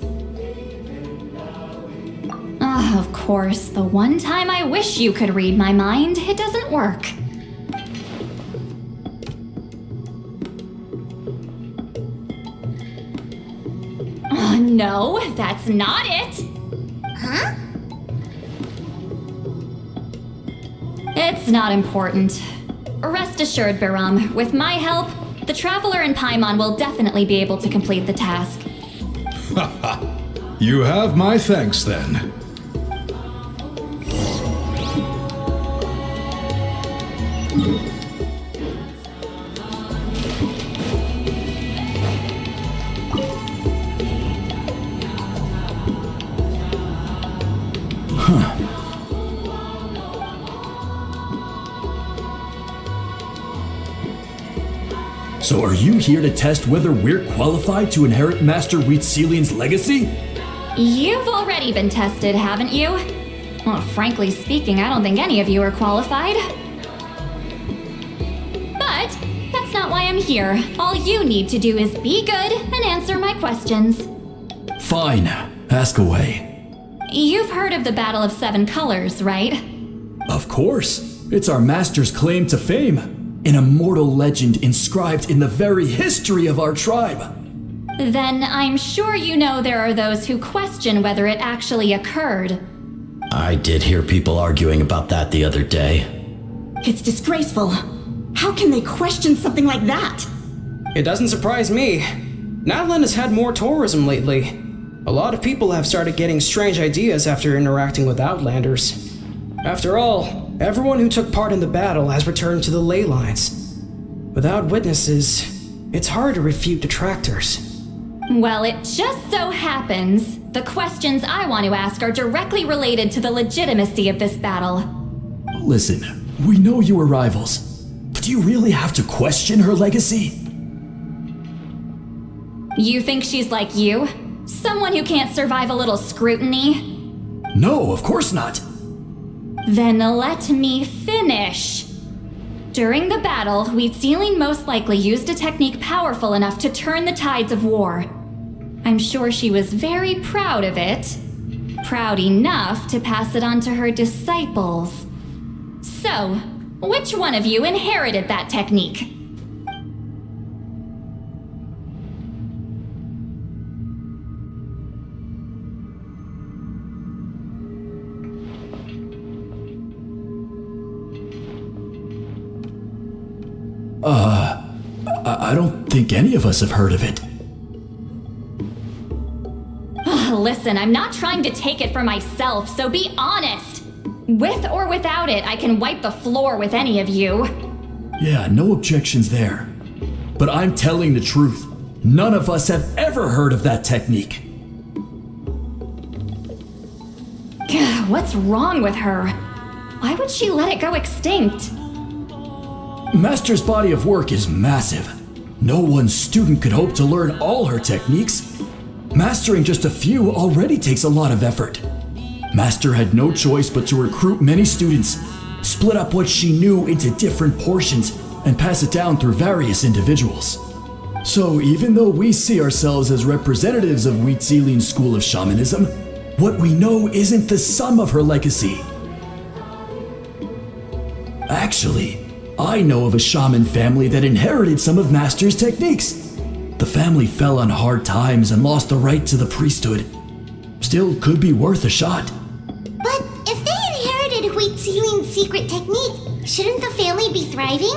Speaker 6: Of course, the one time I wish you could read my mind, it doesn't work. Oh, no, that's not it!
Speaker 1: Huh?
Speaker 6: It's not important. Rest assured, Biram, with my help, the Traveler and Paimon will definitely be able to complete the task.
Speaker 15: You have my thanks then.
Speaker 14: So are you here to test whether we're qualified to inherit Master Huitzilian's legacy?
Speaker 6: You've already been tested, haven't you? Well, frankly speaking, I don't think any of you are qualified. But that's not why I'm here. All you need to do is be good and answer my questions.
Speaker 14: Fine, ask away.
Speaker 6: You've heard of the Battle of 7 Colors, right?
Speaker 14: Of course. It's our master's claim to fame. An immortal legend inscribed in the very history of our tribe.
Speaker 6: Then I'm sure you know there are those who question whether it actually occurred.
Speaker 13: I did hear people arguing about that the other day.
Speaker 11: It's disgraceful. How can they question something like that?
Speaker 12: It doesn't surprise me. Natlan has had more tourism lately. A lot of people have started getting strange ideas after interacting with Outlanders. After all, everyone who took part in the battle has returned to the ley lines. Without witnesses, it's hard to refute detractors.
Speaker 6: Well, it just so happens the questions I want to ask are directly related to the legitimacy of this battle.
Speaker 14: Listen, we know you were rivals, but do you really have to question her legacy?
Speaker 6: You think she's like you? Someone who can't survive a little scrutiny?
Speaker 14: No, of course not.
Speaker 6: Then let me finish. During the battle, Wheatsealing most likely used a technique powerful enough to turn the tides of war. I'm sure she was very proud of it. Proud enough to pass it on to her disciples. So, which one of you inherited that technique?
Speaker 14: I don't think any of us have heard of it.
Speaker 6: Listen, I'm not trying to take it for myself, so be honest. With or without it, I can wipe the floor with any of you.
Speaker 14: Yeah, no objections there. But I'm telling the truth. None of us have ever heard of that technique.
Speaker 6: What's wrong with her? Why would she let it go extinct?
Speaker 14: Master's body of work is massive. No one student could hope to learn all her techniques. Mastering just a few already takes a lot of effort. Master had no choice but to recruit many students, split up what she knew into different portions, and pass it down through various individuals. So even though we see ourselves as representatives of Wheatsealing's school of shamanism, what we know isn't the sum of her legacy. Actually, I know of a shaman family that inherited some of Master's techniques. The family fell on hard times and lost the right to the priesthood. Still could be worth a shot.
Speaker 1: But if they inherited Wheatsealing's secret technique, shouldn't the family be thriving?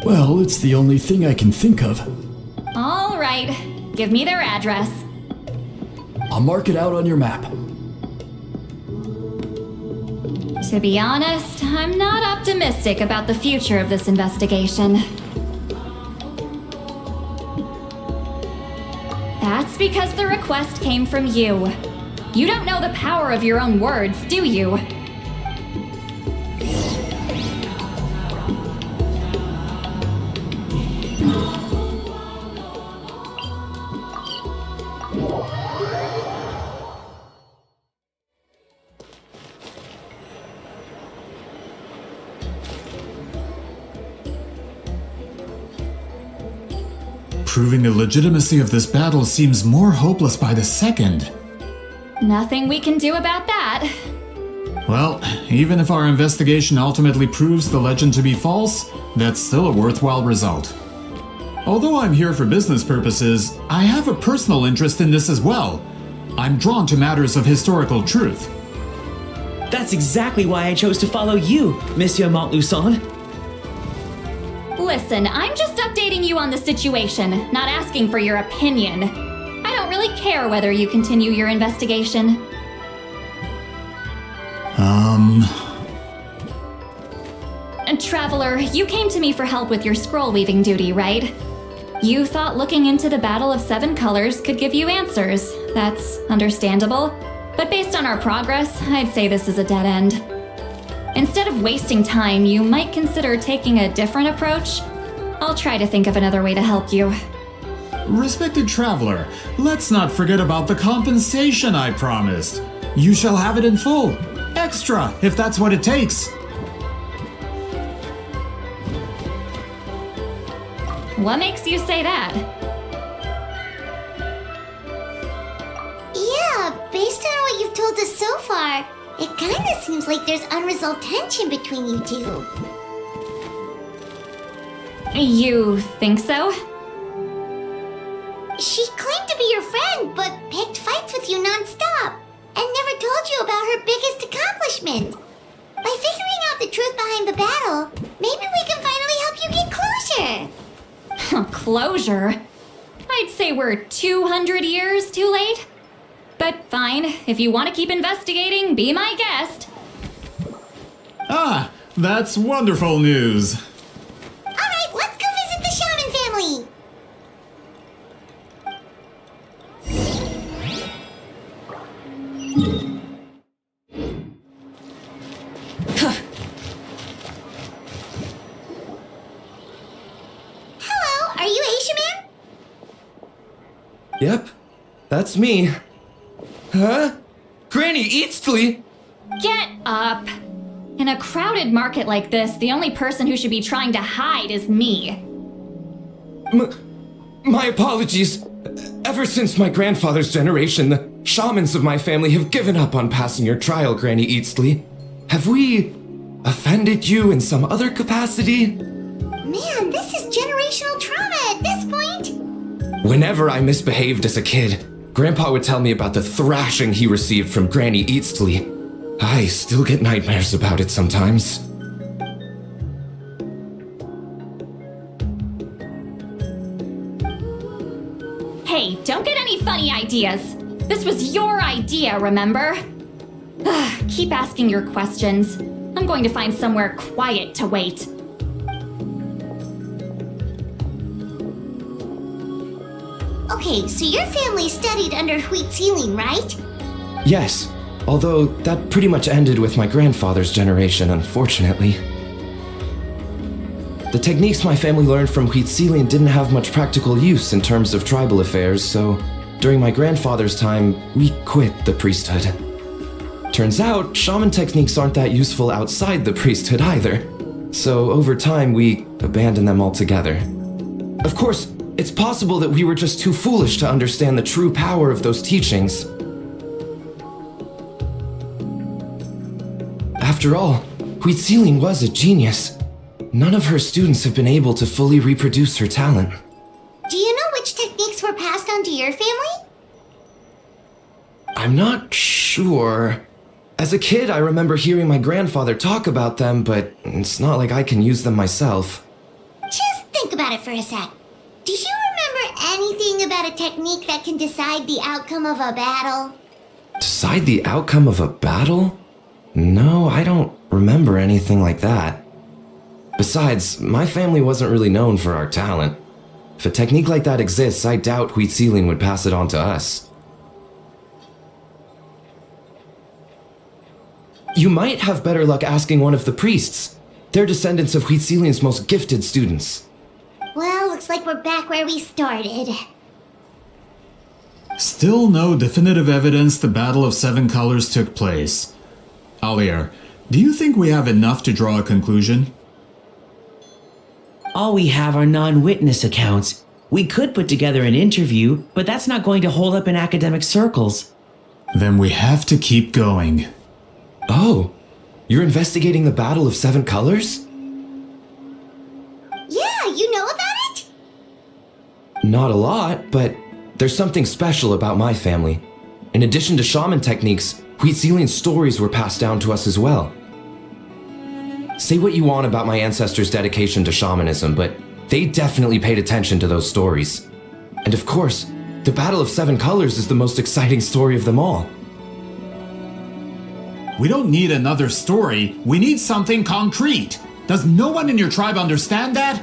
Speaker 14: Well, it's the only thing I can think of.
Speaker 6: All right, give me their address.
Speaker 14: I'll mark it out on your map.
Speaker 6: To be honest, I'm not optimistic about the future of this investigation. That's because the request came from you. You don't know the power of your own words, do you?
Speaker 5: Proving the legitimacy of this battle seems more hopeless by the second.
Speaker 6: Nothing we can do about that.
Speaker 5: Well, even if our investigation ultimately proves the legend to be false, that's still a worthwhile result. Although I'm here for business purposes, I have a personal interest in this as well. I'm drawn to matters of historical truth.
Speaker 2: That's exactly why I chose to follow you, Monsieur Montluçon.
Speaker 6: Listen, I'm just updating you on the situation, not asking for your opinion. I don't really care whether you continue your investigation. Traveler, you came to me for help with your scroll weaving duty, right? You thought looking into the Battle of Seven Colors could give you answers. That's understandable. But based on our progress, I'd say this is a dead end. Instead of wasting time, you might consider taking a different approach. I'll try to think of another way to help you.
Speaker 5: Respected traveler, let's not forget about the compensation I promised. You shall have it in full. Extra, if that's what it takes.
Speaker 6: What makes you say that?
Speaker 1: Yeah, based on what you've told us so far, it kinda seems like there's unresolved tension between you two.
Speaker 6: You think so?
Speaker 1: She claimed to be your friend, but picked fights with you non-stop, and never told you about her biggest accomplishment. By figuring out the truth behind the battle, maybe we can finally help you get closure.
Speaker 6: Closure? I'd say we're 200 years too late. But fine, if you want to keep investigating, be my guest.
Speaker 5: Ah, that's wonderful news.
Speaker 1: Alright, let's go visit the shaman family.
Speaker 16: Yep, that's me. Huh? Granny Eastly?
Speaker 6: Get up! In a crowded market like this, the only person who should be trying to hide is me.
Speaker 16: My apologies. Ever since my grandfather's generation, the shamans of my family have given up on passing your trial, Granny Eastly. Have we offended you in some other capacity?
Speaker 1: Man, this is generational trauma at this point.
Speaker 16: Whenever I misbehaved as a kid, Grandpa would tell me about the thrashing he received from Granny Eastly. I still get nightmares about it sometimes.
Speaker 6: Hey, don't get any funny ideas. This was your idea, remember? Keep asking your questions. I'm going to find somewhere quiet to wait.
Speaker 1: Okay, so your family studied under Citlai, right?
Speaker 16: Yes, although that pretty much ended with my grandfather's generation, unfortunately. The techniques my family learned from Citlai didn't have much practical use in terms of tribal affairs, so during my grandfather's time, we quit the priesthood. Turns out, shaman techniques aren't that useful outside the priesthood either, so over time we abandoned them altogether. Of course, it's possible that we were just too foolish to understand the true power of those teachings. After all, Citlai was a genius. None of her students have been able to fully reproduce her talent.
Speaker 1: Do you know which techniques were passed on to your family?
Speaker 16: I'm not sure. As a kid, I remember hearing my grandfather talk about them, but it's not like I can use them myself.
Speaker 1: Just think about it for a sec. Do you remember anything about a technique that can decide the outcome of a battle?
Speaker 16: Decide the outcome of a battle? No, I don't remember anything like that. Besides, my family wasn't really known for our talent. If a technique like that exists, I doubt Citlai would pass it on to us. You might have better luck asking one of the priests. They're descendants of Citlai's most gifted students.
Speaker 1: Well, looks like we're back where we started.
Speaker 5: Still no definitive evidence the Battle of Seven Colors took place. Alier, do you think we have enough to draw a conclusion?
Speaker 2: All we have are non-witness accounts. We could put together an interview, but that's not going to hold up in academic circles.
Speaker 5: Then we have to keep going.
Speaker 16: Oh, you're investigating the Battle of Seven Colors?
Speaker 1: Yeah, you know about it?
Speaker 16: Not a lot, but there's something special about my family. In addition to shaman techniques, Citlai's stories were passed down to us as well. Say what you want about my ancestors' dedication to shamanism, but they definitely paid attention to those stories. And of course, the Battle of Seven Colors is the most exciting story of them all.
Speaker 5: We don't need another story, we need something concrete. Does no one in your tribe understand that?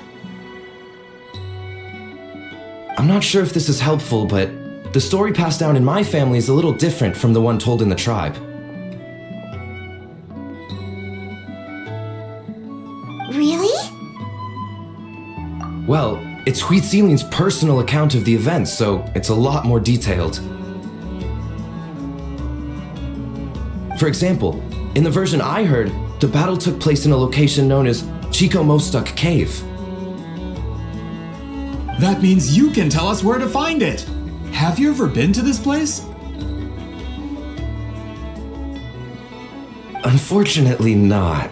Speaker 16: I'm not sure if this is helpful, but the story passed down in my family is a little different from the one told in the tribe.
Speaker 1: Really?
Speaker 16: Well, it's Citlai's personal account of the events, so it's a lot more detailed. For example, in the version I heard, the battle took place in a location known as Chico Mostuk Cave.
Speaker 5: That means you can tell us where to find it. Have you ever been to this place?
Speaker 16: Unfortunately not.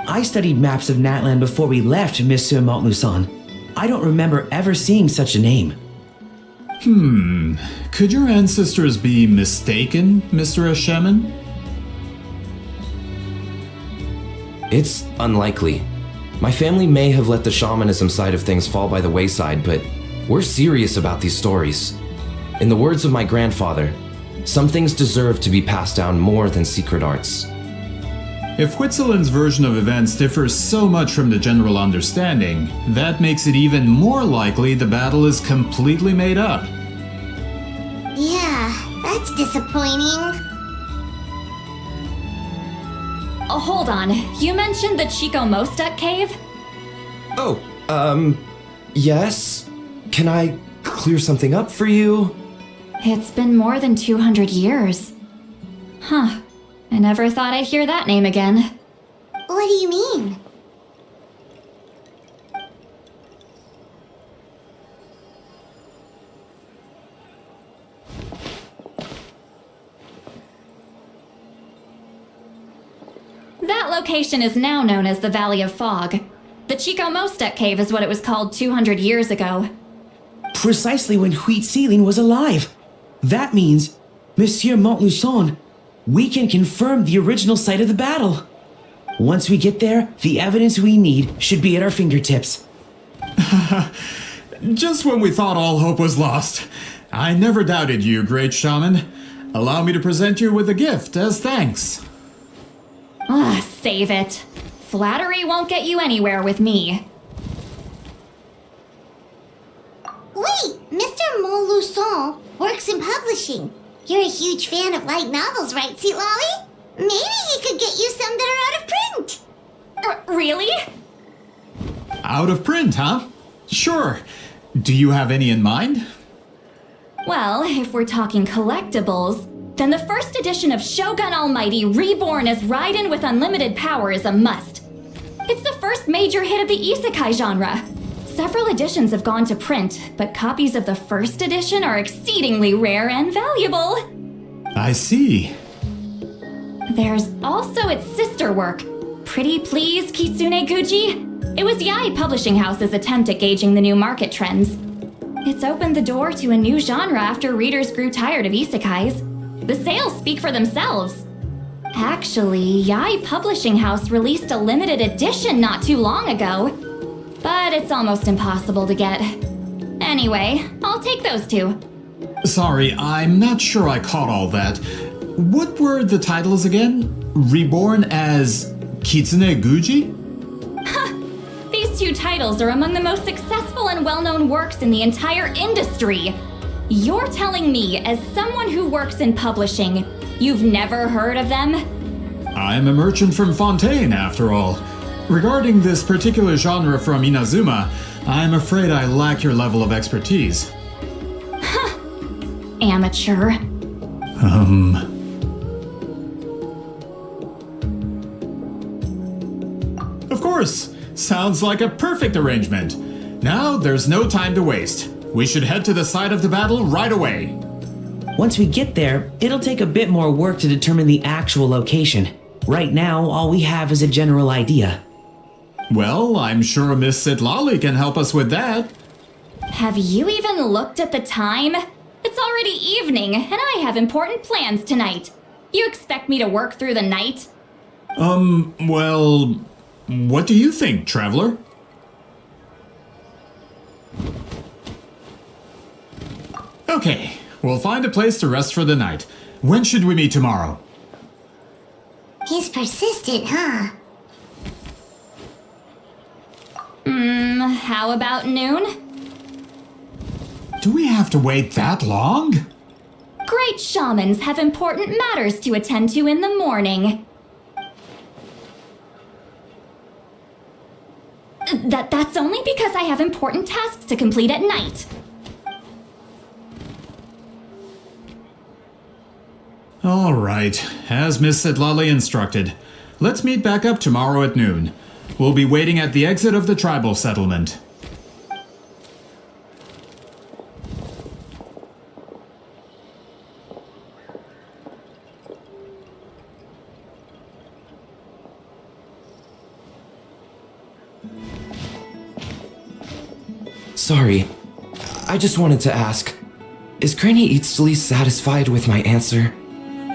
Speaker 2: I studied maps of Natlan before we left, Monsieur Montluçon. I don't remember ever seeing such a name.
Speaker 5: Could your ancestors be mistaken, Mr. Asheman?
Speaker 16: It's unlikely. My family may have let the shamanism side of things fall by the wayside, but we're serious about these stories. In the words of my grandfather, some things deserve to be passed down more than secret arts.
Speaker 5: If Huitzilin's version of events differs so much from the general understanding, that makes it even more likely the battle is completely made up.
Speaker 1: Yeah, that's disappointing.
Speaker 6: Oh, hold on. You mentioned the Chico Mostuk cave?
Speaker 16: Oh, yes? Can I clear something up for you?
Speaker 6: It's been more than 200 years. Huh. I never thought I'd hear that name again.
Speaker 1: What do you mean?
Speaker 6: That location is now known as the Valley of Fog. The Chico Mostek Cave is what it was called 200 years ago.
Speaker 2: Precisely when Huitziling was alive. That means, Monsieur Montluçon, we can confirm the original site of the battle. Once we get there, the evidence we need should be at our fingertips.
Speaker 5: Just when we thought all hope was lost. I never doubted you, great shaman. Allow me to present you with a gift as thanks.
Speaker 6: Save it. Flattery won't get you anywhere with me.
Speaker 1: Wait, Mr. Montluçon works in publishing. You're a huge fan of light novels, right, Citlai? Maybe he could get you some that are out of print.
Speaker 6: Really?
Speaker 5: Out of print, huh? Sure. Do you have any in mind?
Speaker 6: Well, if we're talking collectibles, then the first edition of Shogun Almighty Reborn as Raiden with Unlimited Power is a must. It's the first major hit of the isekai genre. Several editions have gone to print, but copies of the first edition are exceedingly rare and valuable.
Speaker 5: I see.
Speaker 6: There's also its sister work, Pretty Please Kitsune Guji. It was Yae Publishing House's attempt at gauging the new market trends. It's opened the door to a new genre after readers grew tired of isekais. The sales speak for themselves. Actually, Yae Publishing House released a limited edition not too long ago, but it's almost impossible to get. Anyway, I'll take those two.
Speaker 5: Sorry, I'm not sure I caught all that. What were the titles again? Reborn as Kitsune Guji?
Speaker 6: These two titles are among the most successful and well-known works in the entire industry. You're telling me, as someone who works in publishing, you've never heard of them?
Speaker 5: I'm a merchant from Fontaine, after all. Regarding this particular genre from Inazuma, I'm afraid I lack your level of expertise.
Speaker 6: Amateur.
Speaker 5: Of course! Sounds like a perfect arrangement. Now, there's no time to waste. We should head to the site of the battle right away.
Speaker 2: Once we get there, it'll take a bit more work to determine the actual location. Right now, all we have is a general idea.
Speaker 5: Well, I'm sure Miss Citlai can help us with that.
Speaker 6: Have you even looked at the time? It's already evening, and I have important plans tonight. You expect me to work through the night?
Speaker 5: Well, what do you think, traveler? Okay, we'll find a place to rest for the night. When should we meet tomorrow?
Speaker 1: He's persistent, huh?
Speaker 6: How about noon?
Speaker 5: Do we have to wait that long?
Speaker 6: Great shamans have important matters to attend to in the morning. That's only because I have important tasks to complete at night.
Speaker 5: All right, as Miss Citlai instructed. Let's meet back up tomorrow at noon. We'll be waiting at the exit of the tribal settlement.
Speaker 16: Sorry, I just wanted to ask, is Granny Eatsley satisfied with my answer?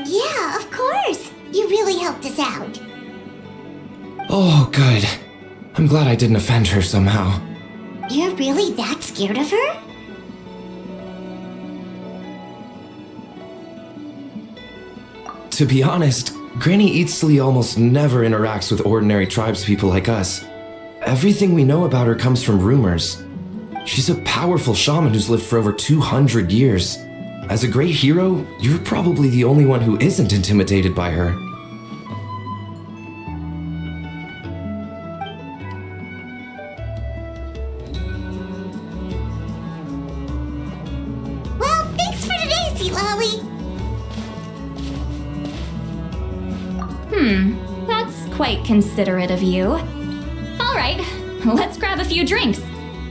Speaker 1: Yeah, of course. You really helped us out.
Speaker 16: Oh, good. I'm glad I didn't offend her somehow.
Speaker 1: You're really that scared of her?
Speaker 16: To be honest, Granny Eatsley almost never interacts with ordinary tribespeople like us. Everything we know about her comes from rumors. She's a powerful shaman who's lived for over 200 years. As a great hero, you're probably the only one who isn't intimidated by her.
Speaker 1: Well, thanks for today, Citlai?
Speaker 6: That's quite considerate of you. All right, let's grab a few drinks.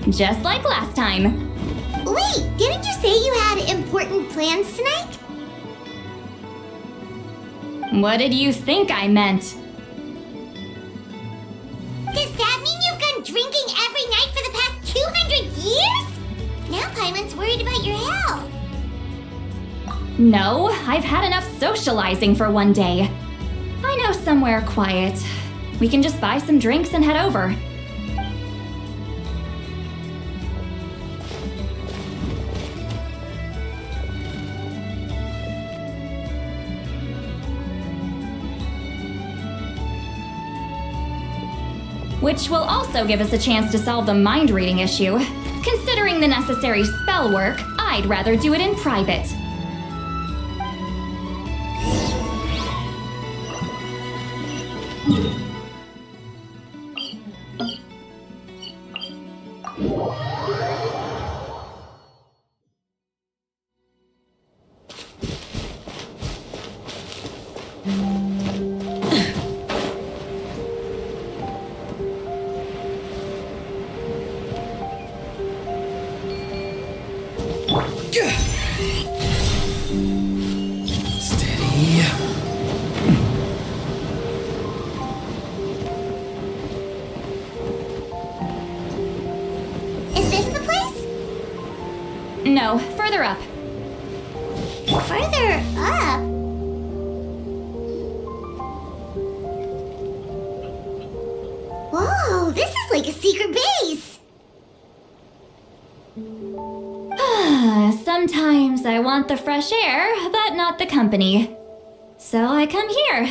Speaker 6: Just like last time.
Speaker 1: Wait, didn't you say you had important plans tonight?
Speaker 6: What did you think I meant?
Speaker 1: Does that mean you've gone drinking every night for the past 200 years? Now Paimon's worried about your health.
Speaker 6: No, I've had enough socializing for one day. I know somewhere quiet. We can just buy some drinks and head over. Which will also give us a chance to solve the mind reading issue. Considering the necessary spell work, I'd rather do it in private.
Speaker 16: Steady.
Speaker 1: Is this the place?
Speaker 6: No, further up.
Speaker 1: Further up? Whoa, this is like a secret base.
Speaker 6: Sometimes I want the fresh air, but not the company. So I come here.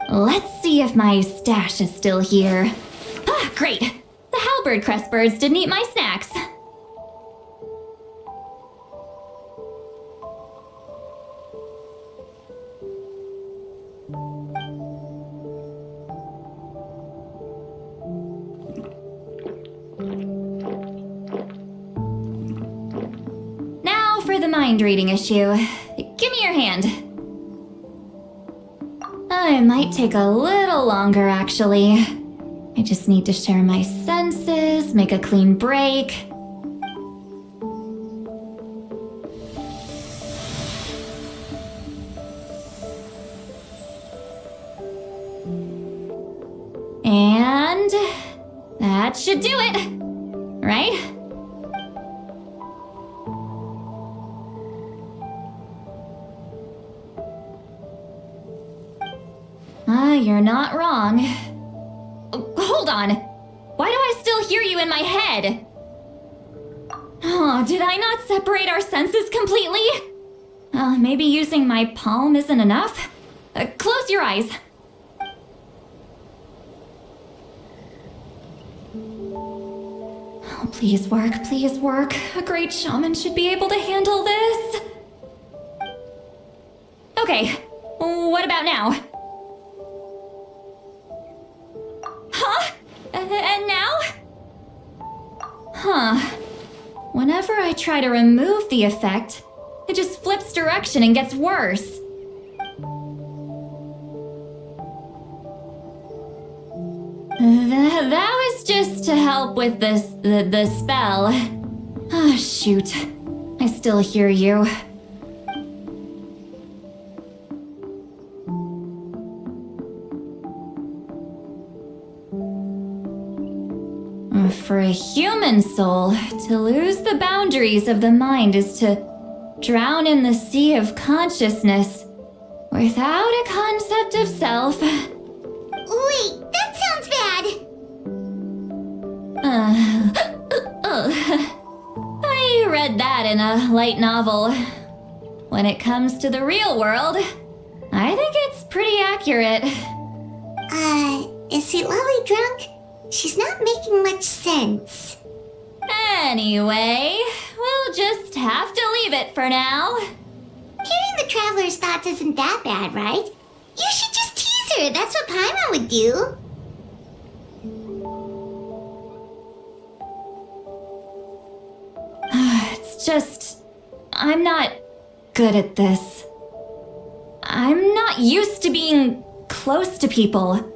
Speaker 6: Let's see if my stash is still here. Ah, great! The halberd crest birds didn't eat my snacks. Now for the mind reading issue. Give me your hand. It might take a little longer, actually. I just need to share my senses, make a clean break. And that should do it, right? You're not wrong. Hold on. Why do I still hear you in my head? Oh, did I not separate our senses completely? Maybe using my palm isn't enough? Close your eyes. Oh, please work, please work. A great shaman should be able to handle this. Okay, what about now? Huh? And now? Huh. Whenever I try to remove the effect, it just flips direction and gets worse. That was just to help with the spell. Ah, shoot. I still hear you. For a human soul, to lose the boundaries of the mind is to drown in the sea of consciousness without a concept of self.
Speaker 1: Wait, that sounds bad.
Speaker 6: I read that in a light novel. When it comes to the real world, I think it's pretty accurate.
Speaker 1: Is Citlai drunk? She's not making much sense.
Speaker 6: Anyway, we'll just have to leave it for now.
Speaker 1: Hearing the traveler's thoughts isn't that bad, right? You should just tease her. That's what Paimon would do.
Speaker 6: It's just I'm not good at this. I'm not used to being close to people.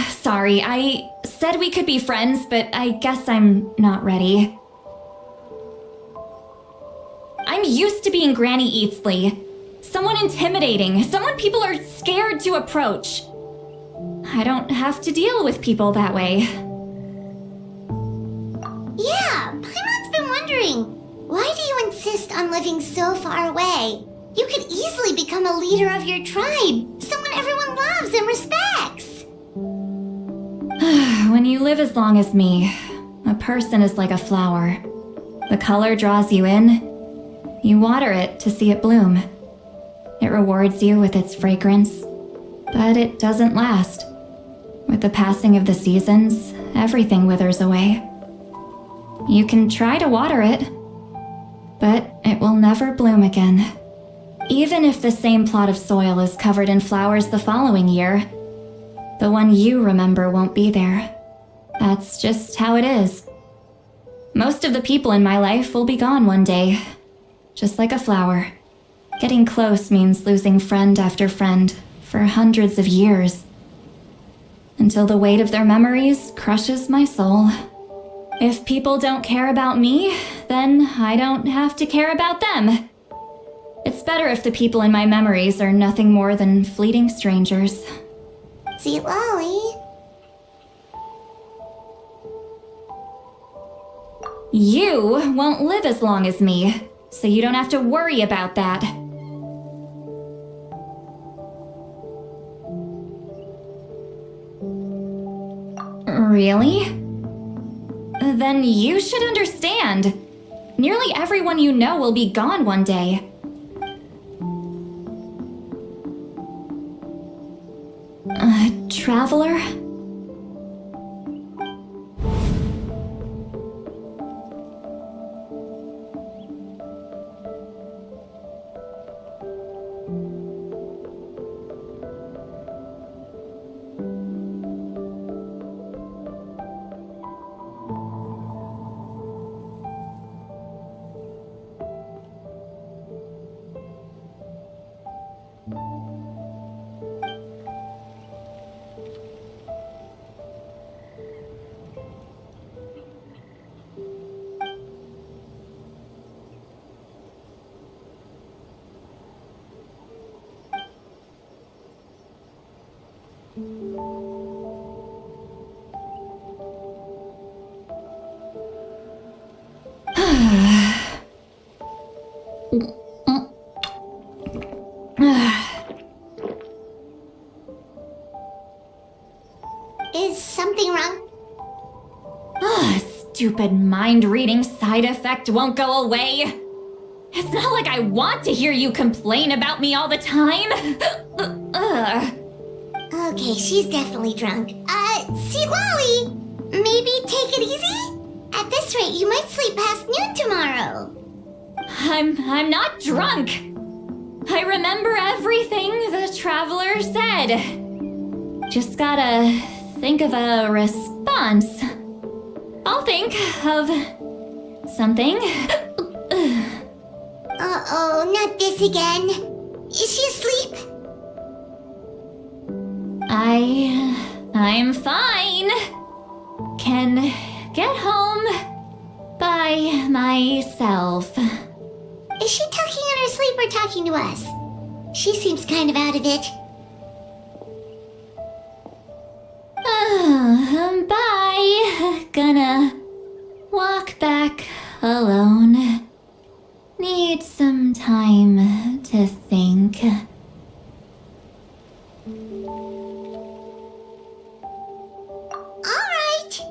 Speaker 6: Sorry, I said we could be friends, but I guess I'm not ready. I'm used to being Granny Eatsley. Someone intimidating, someone people are scared to approach. I don't have to deal with people that way.
Speaker 1: Yeah, Paimon's been wondering, why do you insist on living so far away? You could easily become a leader of your tribe, someone everyone loves and respects.
Speaker 6: When you live as long as me, a person is like a flower. The color draws you in. You water it to see it bloom. It rewards you with its fragrance, but it doesn't last. With the passing of the seasons, everything withers away. You can try to water it, but it will never bloom again. Even if the same plot of soil is covered in flowers the following year, the one you remember won't be there. That's just how it is. Most of the people in my life will be gone one day, just like a flower. Getting close means losing friend after friend for hundreds of years, until the weight of their memories crushes my soul. If people don't care about me, then I don't have to care about them. It's better if the people in my memories are nothing more than fleeting strangers.
Speaker 1: Citlai.
Speaker 6: You won't live as long as me, so you don't have to worry about that. Really? Then you should understand. Nearly everyone you know will be gone one day. Traveler?
Speaker 1: Is something wrong?
Speaker 6: Stupid mind-reading side effect won't go away. It's not like I want to hear you complain about me all the time.
Speaker 1: Okay, she's definitely drunk. Citlai, maybe take it easy? At this rate, you might sleep past noon tomorrow.
Speaker 6: I'm not drunk. I remember everything the traveler said. Just gotta think of a response. I'll think of something.
Speaker 1: Uh-oh, not this again. Is she asleep?
Speaker 6: I'm fine. Can get home by myself.
Speaker 1: Is she talking in her sleep or talking to us? She seems kind of out of it.
Speaker 6: Bye. Gonna walk back alone. Need some time to think.
Speaker 1: All right.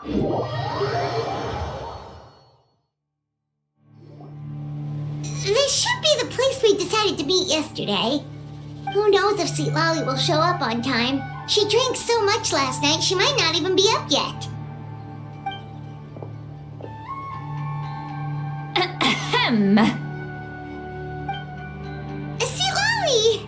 Speaker 1: This should be the place we decided to meet yesterday. Who knows if Citlai will show up on time? She drank so much last night, she might not even be up yet.
Speaker 6: Ahem.
Speaker 1: Citlai!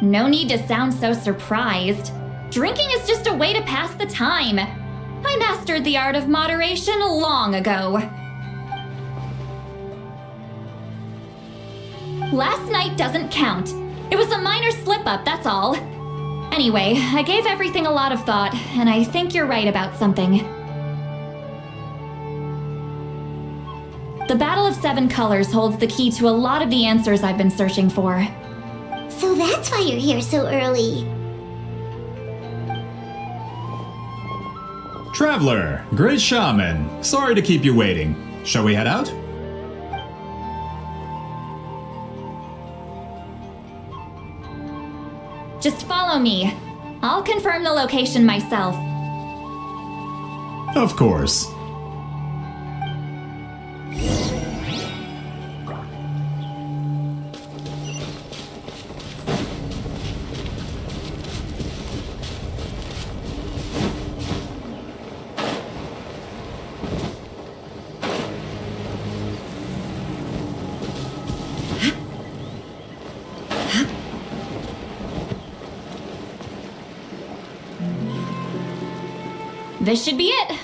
Speaker 6: No need to sound so surprised. Drinking is just a way to pass the time. I mastered the art of moderation long ago. Last night doesn't count. It was a minor slip-up, that's all. Anyway, I gave everything a lot of thought, and I think you're right about something. The Battle of Seven Colors holds the key to a lot of the answers I've been searching for.
Speaker 1: So that's why you're here so early.
Speaker 5: Traveler, great shaman. Sorry to keep you waiting. Shall we head out?
Speaker 6: Just follow me. I'll confirm the location myself.
Speaker 5: Of course.
Speaker 6: This should be it.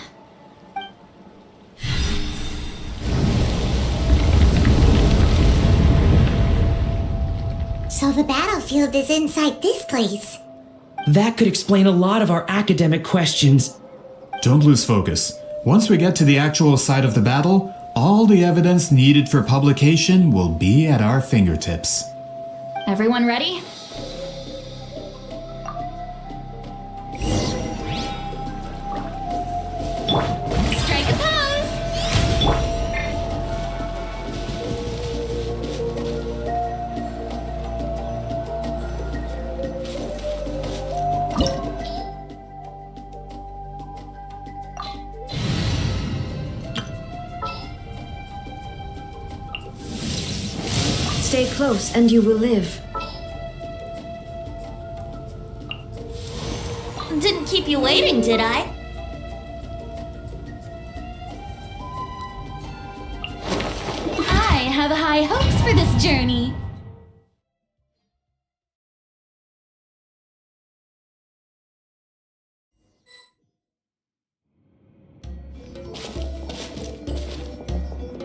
Speaker 1: So the battlefield is inside this place.
Speaker 2: That could explain a lot of our academic questions.
Speaker 5: Don't lose focus. Once we get to the actual site of the battle, all the evidence needed for publication will be at our fingertips.
Speaker 6: Everyone ready? Strike a pose!
Speaker 11: Stay close and you will live.
Speaker 1: Didn't keep you waiting, did I?
Speaker 6: I have high hopes for this journey.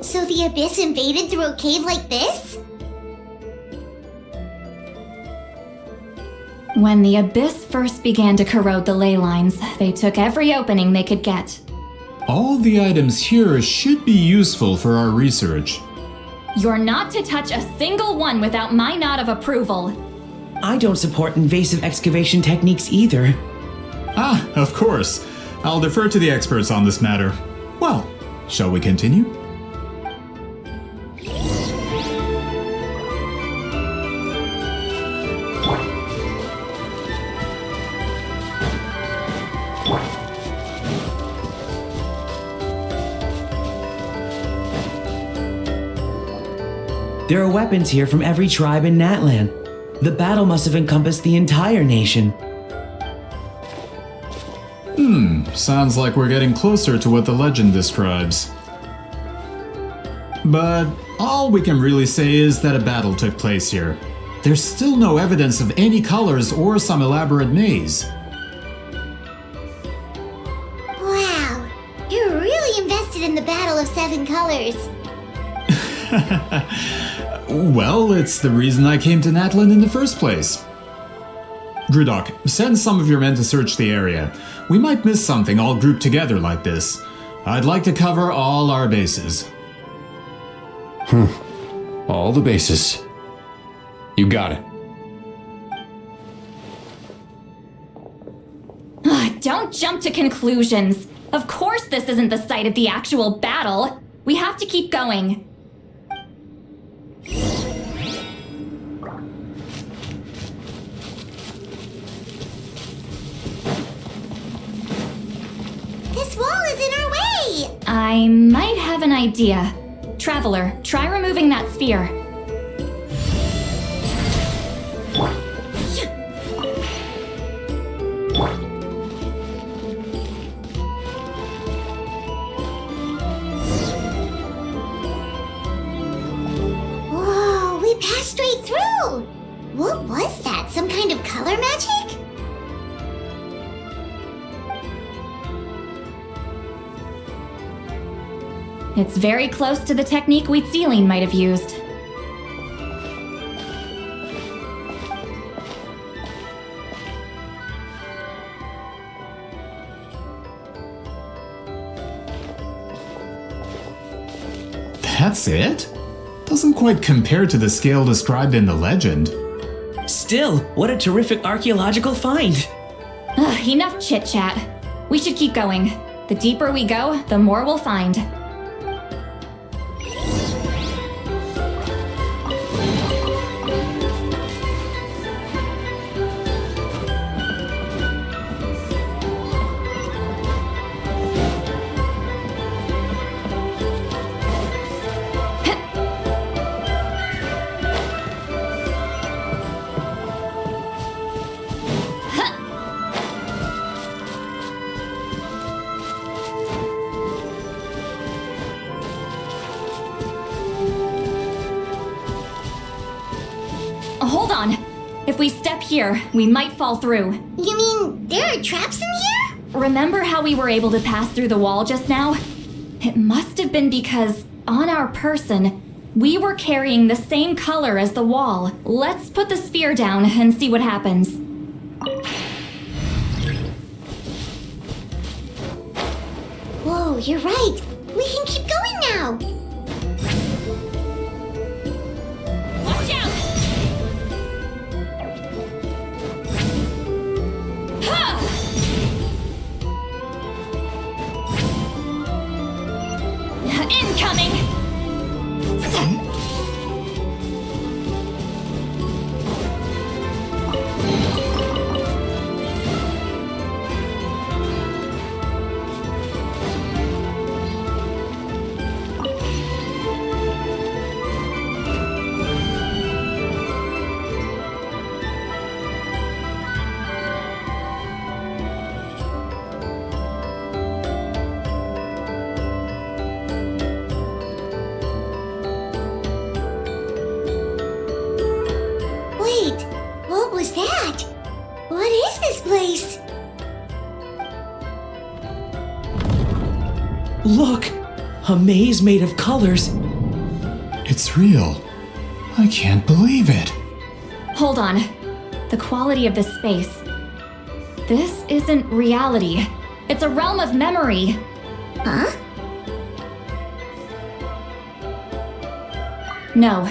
Speaker 1: So the Abyss invaded through a cave like this?
Speaker 6: When the Abyss first began to corrode the ley lines, they took every opening they could get.
Speaker 5: All the items here should be useful for our research.
Speaker 6: You're not to touch a single one without my nod of approval.
Speaker 2: I don't support invasive excavation techniques either.
Speaker 5: Ah, of course. I'll defer to the experts on this matter. Well, shall we continue?
Speaker 2: There are weapons here from every tribe in Natlan. The battle must have encompassed the entire nation.
Speaker 5: Sounds like we're getting closer to what the legend describes. But all we can really say is that a battle took place here. There's still no evidence of any colors or some elaborate maze.
Speaker 1: Wow, you're really invested in the Battle of Seven Colors.
Speaker 5: Well, it's the reason I came to Natlan in the first place. Grudok, send some of your men to search the area. We might miss something all grouped together like this. I'd like to cover all our bases.
Speaker 4: All the bases. You got it.
Speaker 6: Don't jump to conclusions. Of course this isn't the site of the actual battle. We have to keep going. I might have an idea. Traveler, try removing that sphere.
Speaker 1: Whoa, we passed straight through! What was that? Some kind of color magic?
Speaker 6: It's very close to the technique Citlai might have used.
Speaker 5: That's it? Doesn't quite compare to the scale described in the legend.
Speaker 2: Still, what a terrific archaeological find!
Speaker 6: Ugh, enough chit-chat. We should keep going. The deeper we go, the more we'll find. Hold on. If we step here, we might fall through.
Speaker 1: You mean there are traps in here?
Speaker 6: Remember how we were able to pass through the wall just now? It must have been because, on our person, we were carrying the same color as the wall. Let's put the sphere down and see what happens.
Speaker 1: Whoa, you're right. We can keep going now.
Speaker 6: Watch out! Incoming!
Speaker 1: Wait, what was that? What is this place?
Speaker 2: Look! A maze made of colors.
Speaker 5: It's real. I can't believe it.
Speaker 6: Hold on. The quality of this space. This isn't reality. It's a realm of memory.
Speaker 1: Huh?
Speaker 6: No.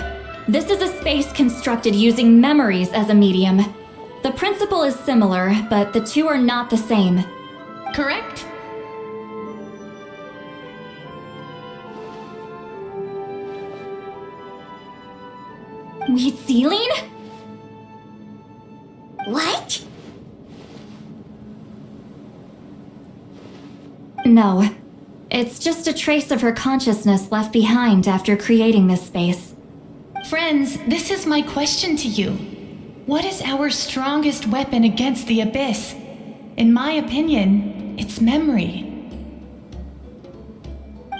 Speaker 6: This is a space constructed using memories as a medium. The principle is similar, but the two are not the same. Correct? Citlai?
Speaker 1: What?
Speaker 6: No. It's just a trace of her consciousness left behind after creating this space.
Speaker 17: Friends, this is my question to you. What is our strongest weapon against the Abyss? In my opinion, it's memory.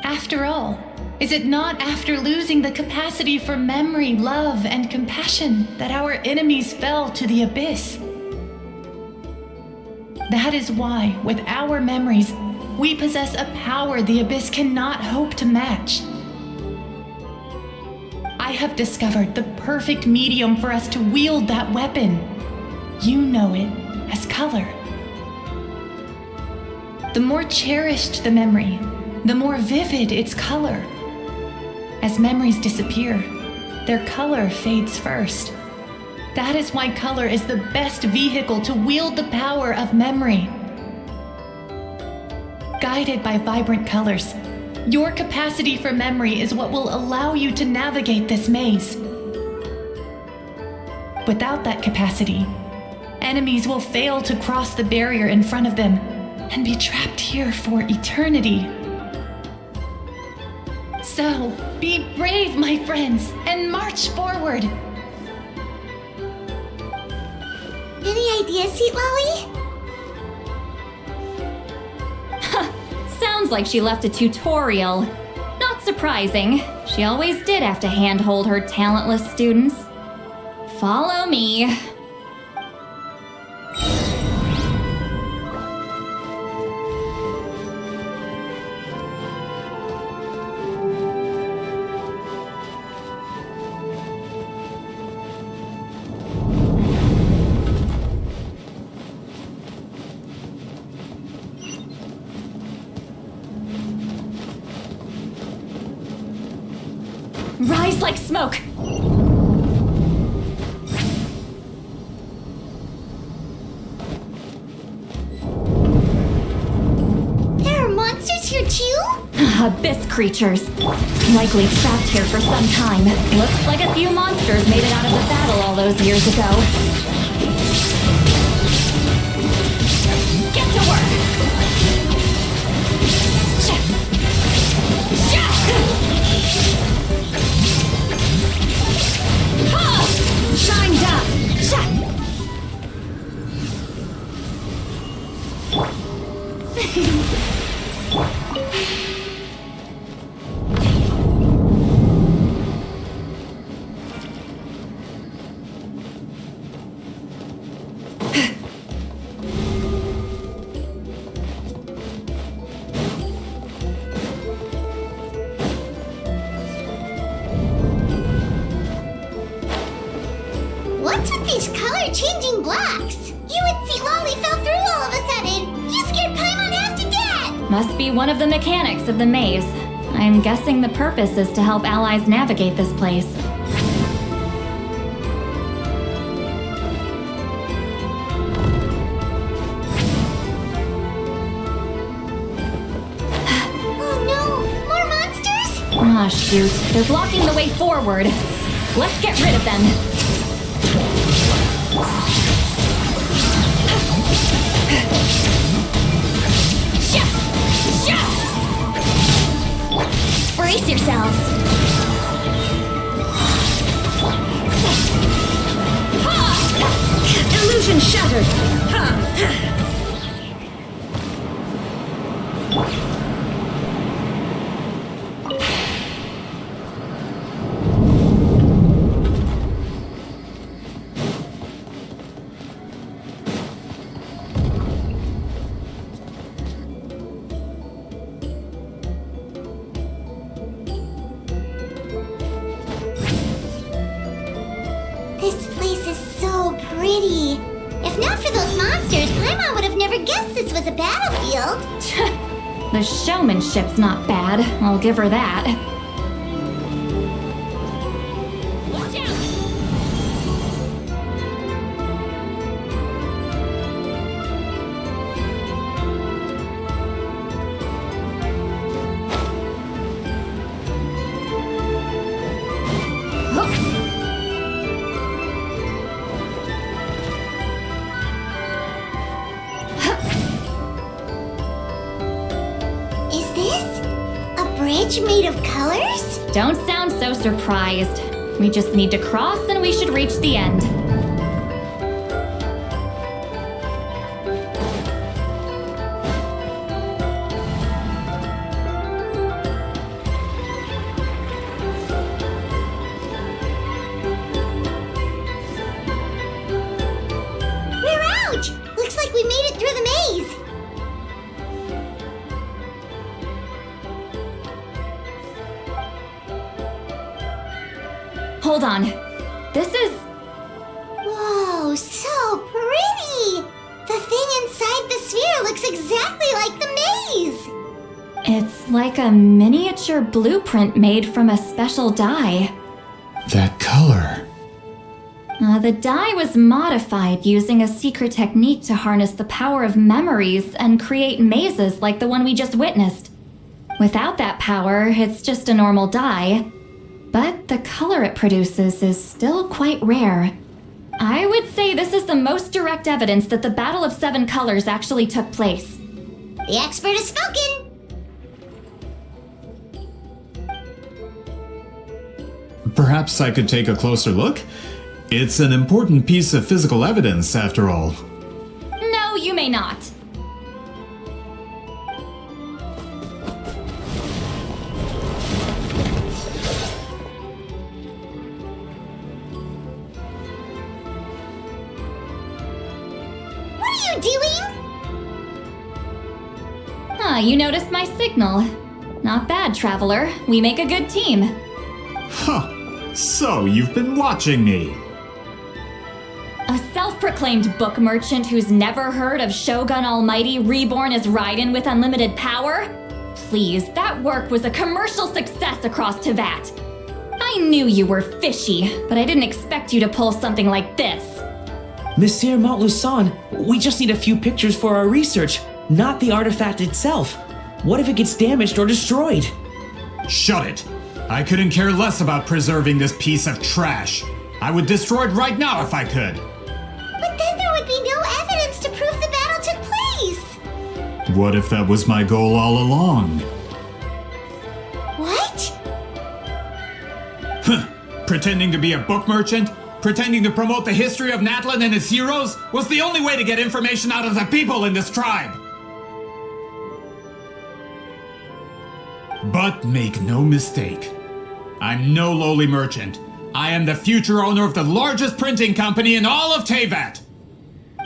Speaker 17: After all, is it not after losing the capacity for memory, love, and compassion that our enemies fell to the Abyss? That is why, with our memories, we possess a power the Abyss cannot hope to match. I have discovered the perfect medium for us to wield that weapon. You know it as color. The more cherished the memory, the more vivid its color. As memories disappear, their color fades first. That is why color is the best vehicle to wield the power of memory. Guided by vibrant colors, your capacity for memory is what will allow you to navigate this maze. Without that capacity, enemies will fail to cross the barrier in front of them and be trapped here for eternity. So, be brave, my friends, and march forward.
Speaker 1: Any ideas, Citlai?
Speaker 6: Sounds like she left a tutorial. Not surprising. She always did have to handhold her talentless students. Follow me. Rise like smoke!
Speaker 1: There are monsters here too?
Speaker 6: Abyss creatures. Likely trapped here for some time. Looks like a few monsters made it out of the battle all those years ago. Get to work!
Speaker 11: Shine down!
Speaker 1: What's with these color-changing blocks? You and Citlai fell through all of a sudden. You scared Paimon half to death.
Speaker 6: Must be one of the mechanics of the maze. I'm guessing the purpose is to help allies navigate this place.
Speaker 1: Oh no, more monsters?
Speaker 6: Ah, shoot. They're blocking the way forward. Let's get rid of them.
Speaker 1: Brace yourselves.
Speaker 11: Illusion shattered!
Speaker 1: This place is so pretty. If not for those monsters, Paimon would have never guessed this was a battlefield.
Speaker 6: The showmanship's not bad, I'll give her that. Watch out!
Speaker 1: Is this a bridge made of colors?
Speaker 6: Don't sound so surprised. We just need to cross and we should reach the end.
Speaker 1: We're out! Looks like we made it through the maze.
Speaker 6: Hold on. This is...
Speaker 1: Whoa, so pretty! The thing inside the sphere looks exactly like the maze!
Speaker 6: It's like a miniature blueprint made from a special dye.
Speaker 5: That color.
Speaker 6: The dye was modified using a secret technique to harness the power of memories and create mazes like the one we just witnessed. Without that power, it's just a normal dye. But the color it produces is still quite rare. I would say this is the most direct evidence that the Battle of Seven Colors actually took place.
Speaker 1: The expert has spoken!
Speaker 5: Perhaps I could take a closer look? It's an important piece of physical evidence, after all.
Speaker 6: No, you may not.
Speaker 1: What are you doing?
Speaker 6: Ah, you noticed my signal. Not bad, Traveler. We make a good team.
Speaker 5: Huh. So, you've been watching me.
Speaker 6: A self-proclaimed book merchant who's never heard of Shogun Almighty reborn as Raiden with unlimited power? Please, that work was a commercial success across Teyvat. I knew you were fishy, but I didn't expect you to pull something like this.
Speaker 2: Monsieur Montluçon, we just need a few pictures for our research, not the artifact itself. What if it gets damaged or destroyed?
Speaker 5: Shut it! I couldn't care less about preserving this piece of trash. I would destroy it right now if I could.
Speaker 1: But then there would be no evidence to prove the battle took place.
Speaker 5: What if that was my goal all along?
Speaker 1: What?
Speaker 5: Pretending to be a book merchant? Pretending to promote the history of Natlan and its heroes was the only way to get information out of the people in this tribe. But make no mistake, I'm no lowly merchant. I am the future owner of the largest printing company in all of Teyvat.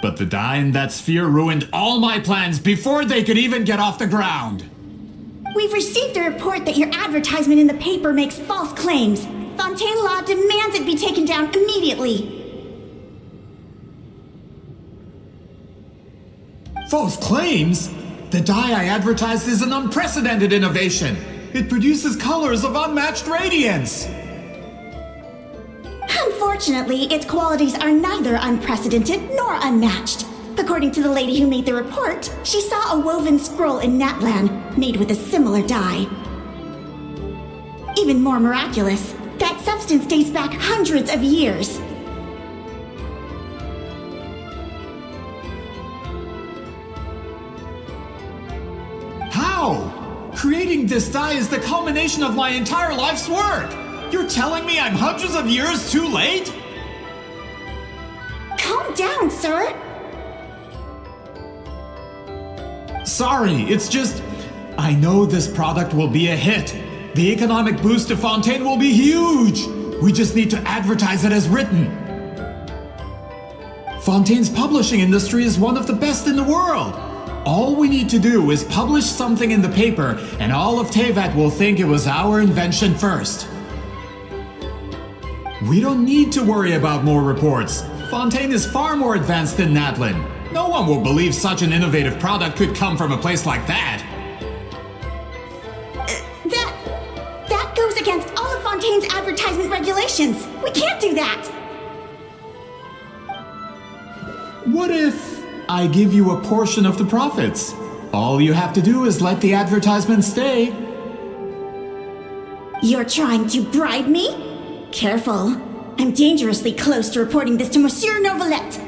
Speaker 5: But the dye in that sphere ruined all my plans before they could even get off the ground.
Speaker 11: We've received a report that your advertisement in the paper makes false claims. Fontaine Law demands it be taken down immediately.
Speaker 5: False claims? The dye I advertised is an unprecedented innovation. It produces colors of unmatched radiance.
Speaker 11: Unfortunately, its qualities are neither unprecedented nor unmatched. According to the lady who made the report, she saw a woven scroll in Natlan made with a similar dye. Even more miraculous, that substance dates back hundreds of years.
Speaker 5: How? Creating this dye is the culmination of my entire life's work! You're telling me I'm hundreds of years too late?
Speaker 11: Calm down, sir!
Speaker 5: Sorry, it's just... I know this product will be a hit. The economic boost to Fontaine will be huge! We just need to advertise it as written. Fontaine's publishing industry is one of the best in the world. All we need to do is publish something in the paper, and all of Teyvat will think it was our invention first. We don't need to worry about more reports. Fontaine is far more advanced than Natlan. No one will believe such an innovative product could come from a place like that.
Speaker 11: That goes against all of Fontaine's advertisement regulations. We can't do that.
Speaker 5: What if I give you a portion of the profits? All you have to do is let the advertisement stay.
Speaker 11: You're trying to bribe me? Careful. I'm dangerously close to reporting this to Monsieur Novelette.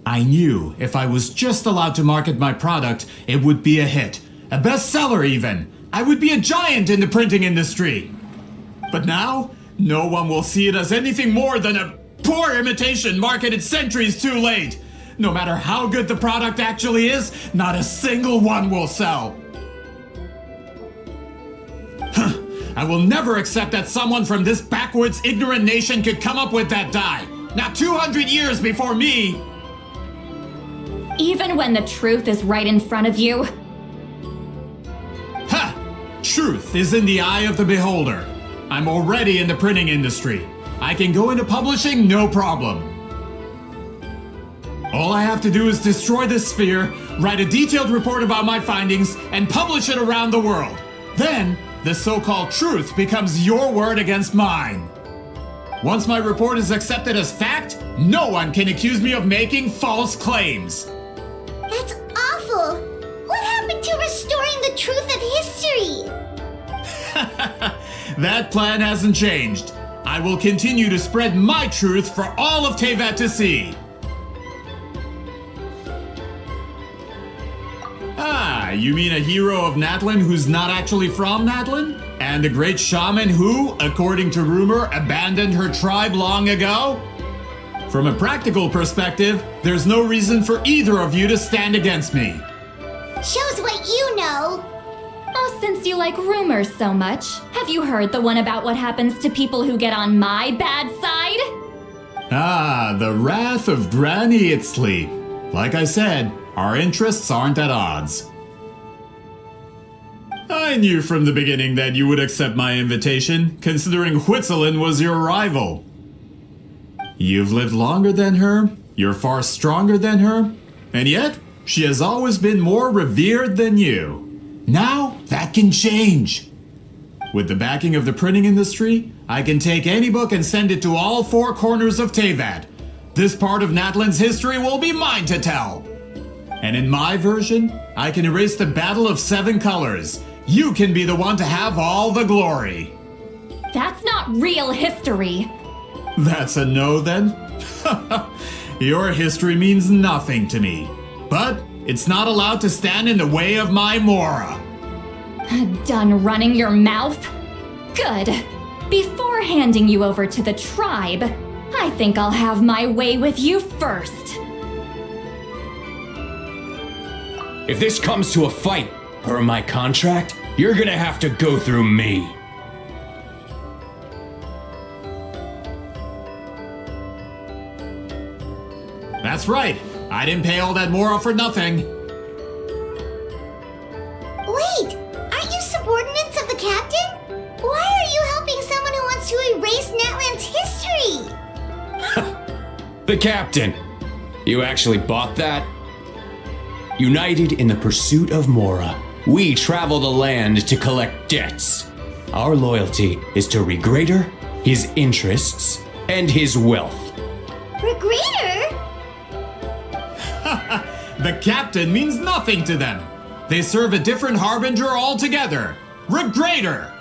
Speaker 5: I knew if I was just allowed to market my product, it would be a hit. A bestseller even. I would be a giant in the printing industry. But now, no one will see it as anything more than a poor imitation marketed centuries too late. No matter how good the product actually is, not a single one will sell. I will never accept that someone from this backwoods, ignorant nation could come up with that dye. Not 200 years before me!
Speaker 6: Even when the truth is right in front of you?
Speaker 5: Ha! Truth is in the eye of the beholder. I'm already in the printing industry. I can go into publishing, no problem. All I have to do is destroy this sphere, write a detailed report about my findings, and publish it around the world. Then, the so-called truth becomes your word against mine. Once my report is accepted as fact, no one can accuse me of making false claims.
Speaker 1: That's awful. What happened to restoring the truth of history?
Speaker 5: That plan hasn't changed. I will continue to spread my truth for all of Teyvat to see. You mean a hero of Natlan who's not actually from Natlan? And a great shaman who, according to rumor, abandoned her tribe long ago? From a practical perspective, there's no reason for either of you to stand against me.
Speaker 1: Shows what you know.
Speaker 6: Oh, since you like rumors so much, have you heard the one about what happens to people who get on my bad side?
Speaker 5: Ah, the wrath of Granny Citlai. Like I said, our interests aren't at odds. I knew from the beginning that you would accept my invitation, considering Huitzilin was your rival. You've lived longer than her, you're far stronger than her, and yet she has always been more revered than you. Now, that can change. With the backing of the printing industry, I can take any book and send it to all four corners of Teyvat. This part of Natlan's history will be mine to tell. And in my version, I can erase the Battle of Seven Colors. You can be the one to have all the glory.
Speaker 6: That's not real history.
Speaker 5: That's a no then? Your history means nothing to me. But it's not allowed to stand in the way of my Mora.
Speaker 6: Done running your mouth? Good. Before handing you over to the tribe, I think I'll have my way with you first.
Speaker 4: If this comes to a fight, per my contract, you're gonna have to go through me.
Speaker 5: That's right. I didn't pay all that Mora for nothing.
Speaker 1: Wait, aren't you subordinates of the captain? Why are you helping someone who wants to erase Natlan's history?
Speaker 4: The captain! You actually bought that? United in the pursuit of Mora, we travel the land to collect debts. Our loyalty is to Regrader, his interests, and his wealth.
Speaker 1: Regrader?
Speaker 5: The captain means nothing to them. They serve a different harbinger altogether. Regrader!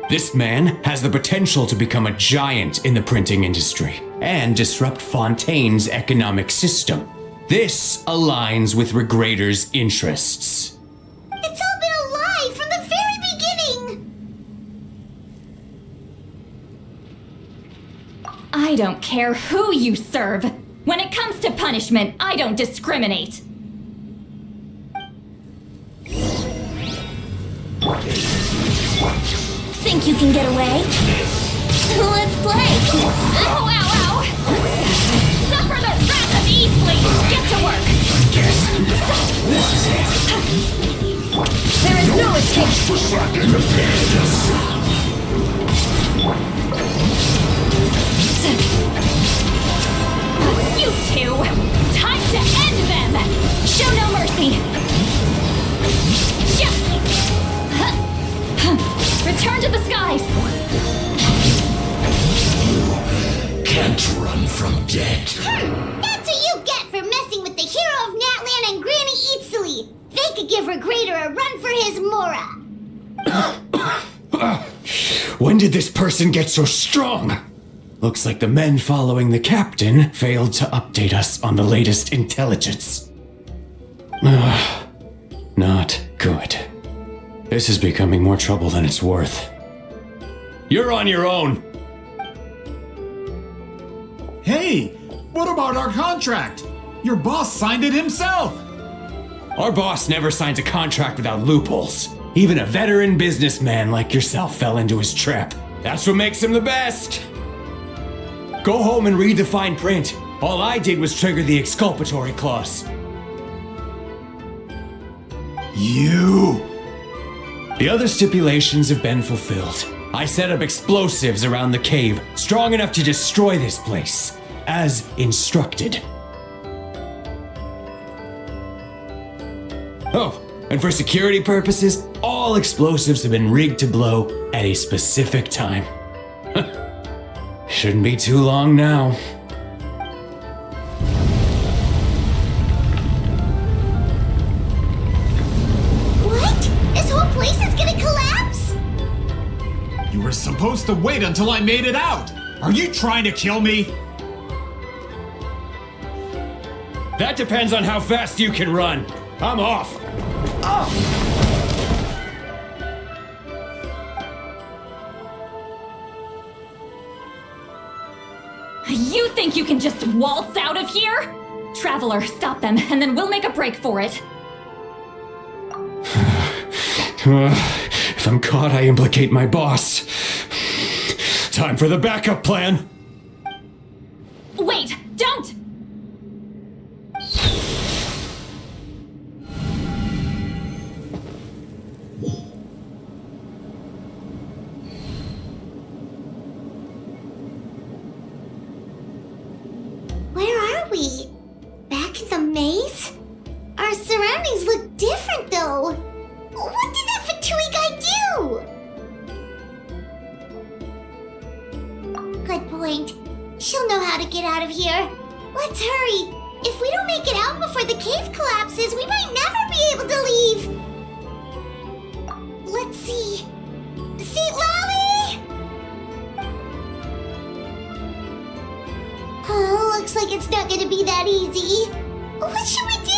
Speaker 4: This man has the potential to become a giant in the printing industry and disrupt Fontaine's economic system. This aligns with Regrader's interests.
Speaker 1: It's all been a lie from the very beginning!
Speaker 6: I don't care who you serve. When it comes to punishment, I don't discriminate.
Speaker 3: Think you can get away? Let's play!
Speaker 6: Ow, ow, ow! Suffer the wrath of Citlai! Get to work!
Speaker 14: Guess this is it.
Speaker 3: There is no escape!
Speaker 6: You two! Time to end them! Show no mercy! Return to the skies!
Speaker 14: Can't run from death.
Speaker 1: That's what you get for messing with the hero of Natlan and Granny Citlai. They could give Regrader a run for his Mora.
Speaker 4: When did this person get so strong? Looks like the men following the captain failed to update us on the latest intelligence. Not good. This is becoming more trouble than it's worth. You're on your own!
Speaker 5: Hey, what about our contract? Your boss signed it himself!
Speaker 4: Our boss never signs a contract without loopholes. Even a veteran businessman like yourself fell into his trap. That's what makes him the best! Go home and read the fine print. All I did was trigger the exculpatory clause.
Speaker 5: You!
Speaker 4: The other stipulations have been fulfilled. I set up explosives around the cave, strong enough to destroy this place, as instructed. Oh, and for security purposes, all explosives have been rigged to blow at a specific time. Shouldn't be too long now.
Speaker 1: What? This whole place is gonna collapse?
Speaker 5: You were supposed to wait until I made it out! Are you trying to kill me?
Speaker 4: That depends on how fast you can run. I'm off.
Speaker 6: You think you can just waltz out of here? Traveler, stop them, and then we'll make a break for it.
Speaker 4: If I'm caught, I implicate my boss. Time for the backup plan.
Speaker 6: Wait, don't!
Speaker 1: Where are we? Back in the maze? Our surroundings look different, though. What did that Fatui guy do? Good point. She'll know how to get out of here. Let's hurry. If we don't make it out before the cave collapses, we might never be able to leave. Let's see. Citlai! Oh, looks like it's not gonna be that easy. What should we do?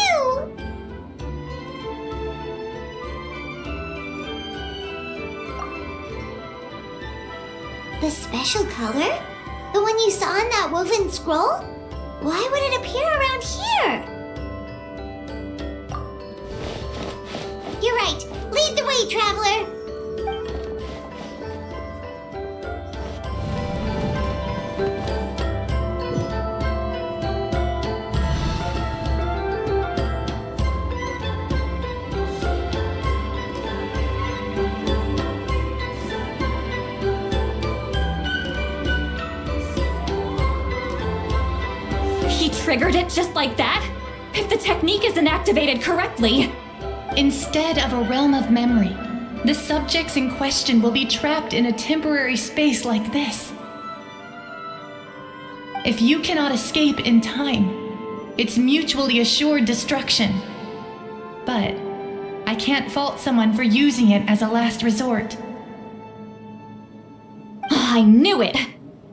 Speaker 1: The special color? The one you saw in that woven scroll? Why would it appear around here? You're right. Lead the way, traveler.
Speaker 6: Triggered it just like that? If the technique isn't activated correctly.
Speaker 17: Instead of a realm of memory, the subjects in question will be trapped in a temporary space like this. If you cannot escape in time, it's mutually assured destruction. But I can't fault someone for using it as a last resort.
Speaker 6: I knew it!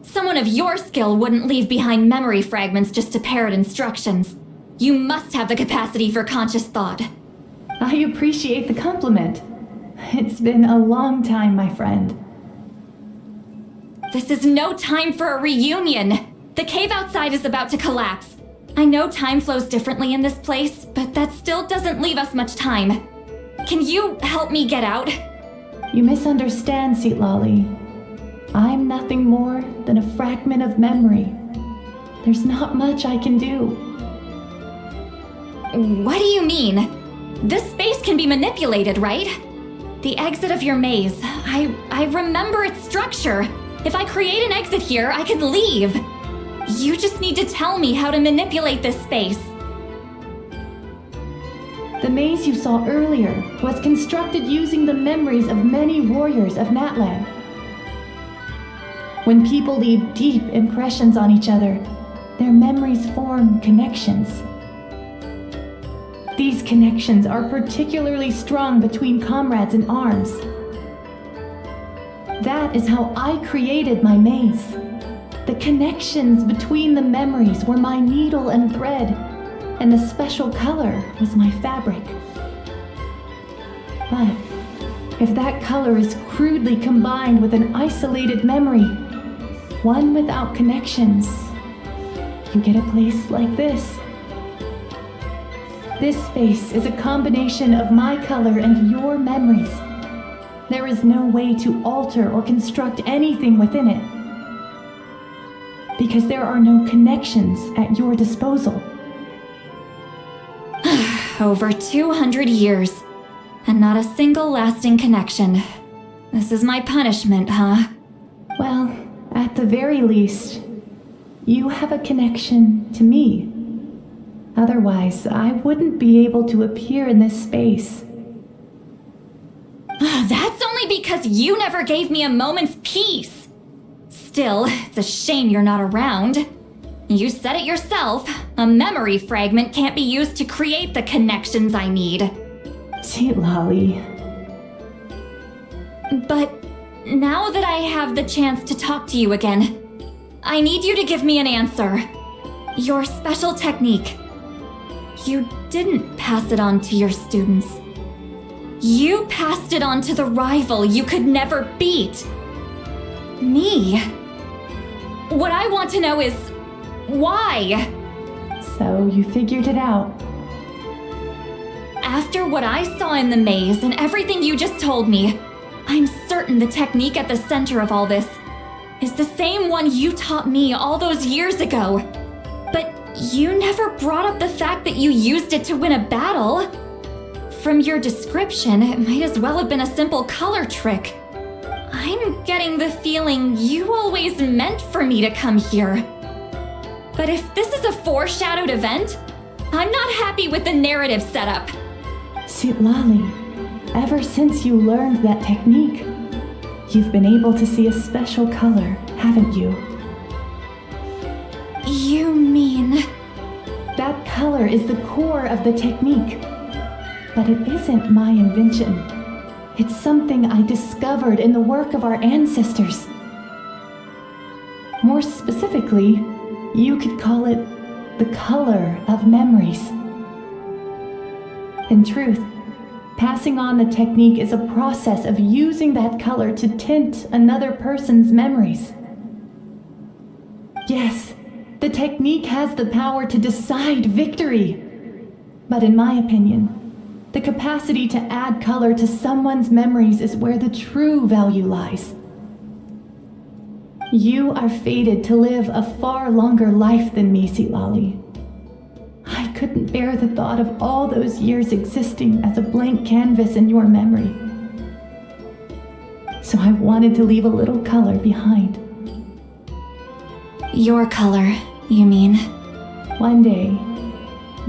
Speaker 6: Someone of your skill wouldn't leave behind memory fragments just to parrot instructions. You must have the capacity for conscious thought.
Speaker 17: I appreciate the compliment. It's been a long time, my friend.
Speaker 6: This is no time for a reunion. The cave outside is about to collapse. I know time flows differently in this place, but that still doesn't leave us much time. Can you help me get out?
Speaker 17: You misunderstand, Citlai. I'm nothing more than a fragment of memory. There's not much I can do.
Speaker 6: What do you mean? This space can be manipulated, right? The exit of your maze. I remember its structure. If I create an exit here, I could leave. You just need to tell me how to manipulate this space.
Speaker 17: The maze you saw earlier was constructed using the memories of many warriors of Natlan. When people leave deep impressions on each other, their memories form connections. These connections are particularly strong between comrades in arms. That is how I created my maze. The connections between the memories were my needle and thread, and the special color was my fabric. But if that color is crudely combined with an isolated memory, one without connections, you get a place like this. This space is a combination of my color and your memories. There is no way to alter or construct anything within it, because there are no connections at your disposal.
Speaker 6: Over 200 years, and not a single lasting connection. This is my punishment, huh?
Speaker 17: Well, at the very least, you have a connection to me. Otherwise, I wouldn't be able to appear in this space.
Speaker 6: That's only because you never gave me a moment's peace. Still, it's a shame you're not around. You said it yourself. A memory fragment can't be used to create the connections I need.
Speaker 17: Citlai.
Speaker 6: But now that I have the chance to talk to you again, I need you to give me an answer. Your special technique. You didn't pass it on to your students. You passed it on to the rival you could never beat. Me. What I want to know is, why?
Speaker 17: So you figured it out.
Speaker 6: After what I saw in the maze and everything you just told me, I'm certain the technique at the center of all this is the same one you taught me all those years ago. But you never brought up the fact that you used it to win a battle. From your description, it might as well have been a simple color trick. I'm getting the feeling you always meant for me to come here. But if this is a foreshadowed event, I'm not happy with the narrative setup.
Speaker 17: Citlai, ever since you learned that technique, you've been able to see a special color, haven't you?
Speaker 6: You mean...
Speaker 17: That color is the core of the technique. But it isn't my invention. It's something I discovered in the work of our ancestors. More specifically, you could call it the color of memories. In truth, passing on the technique is a process of using that color to tint another person's memories. Yes, the technique has the power to decide victory. But in my opinion, the capacity to add color to someone's memories is where the true value lies. You are fated to live a far longer life than me, Citlai. I couldn't bear the thought of all those years existing as a blank canvas in your memory. So I wanted to leave a little color behind.
Speaker 6: Your color, you mean?
Speaker 17: One day,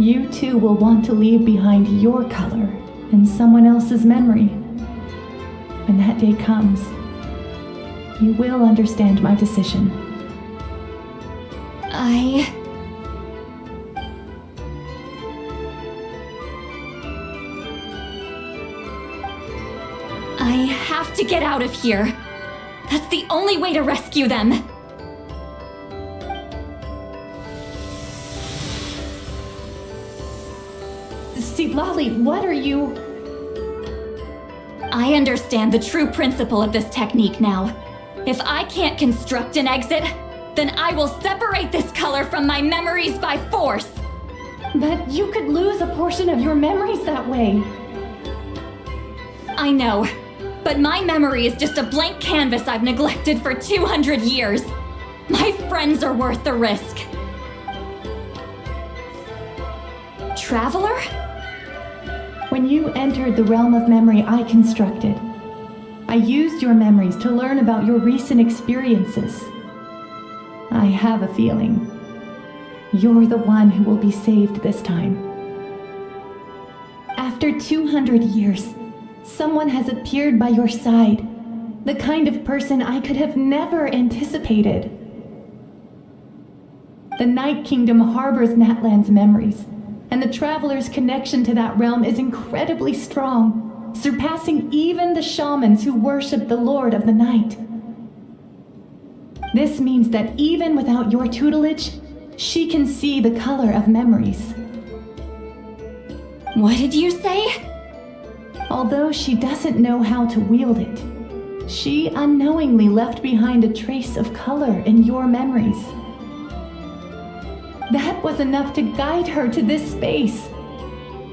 Speaker 17: you too will want to leave behind your color in someone else's memory. When that day comes, you will understand my decision.
Speaker 6: I have to get out of here. That's the only way to rescue them.
Speaker 17: Citlai, what are you...
Speaker 6: I understand the true principle of this technique now. If I can't construct an exit, then I will separate this color from my memories by force.
Speaker 17: But you could lose a portion of your memories that way.
Speaker 6: I know, but my memory is just a blank canvas I've neglected for 200 years. My friends are worth the risk. Traveler?
Speaker 17: When you entered the realm of memory I constructed, I used your memories to learn about your recent experiences. I have a feeling you're the one who will be saved this time. After 200 years, someone has appeared by your side, the kind of person I could have never anticipated. The Night Kingdom harbors Natlan's memories, and the traveler's connection to that realm is incredibly strong, surpassing even the shamans who worship the Lord of the Night. This means that even without your tutelage, she can see the color of memories.
Speaker 6: What did you say?
Speaker 17: Although she doesn't know how to wield it, she unknowingly left behind a trace of color in your memories. That was enough to guide her to this space.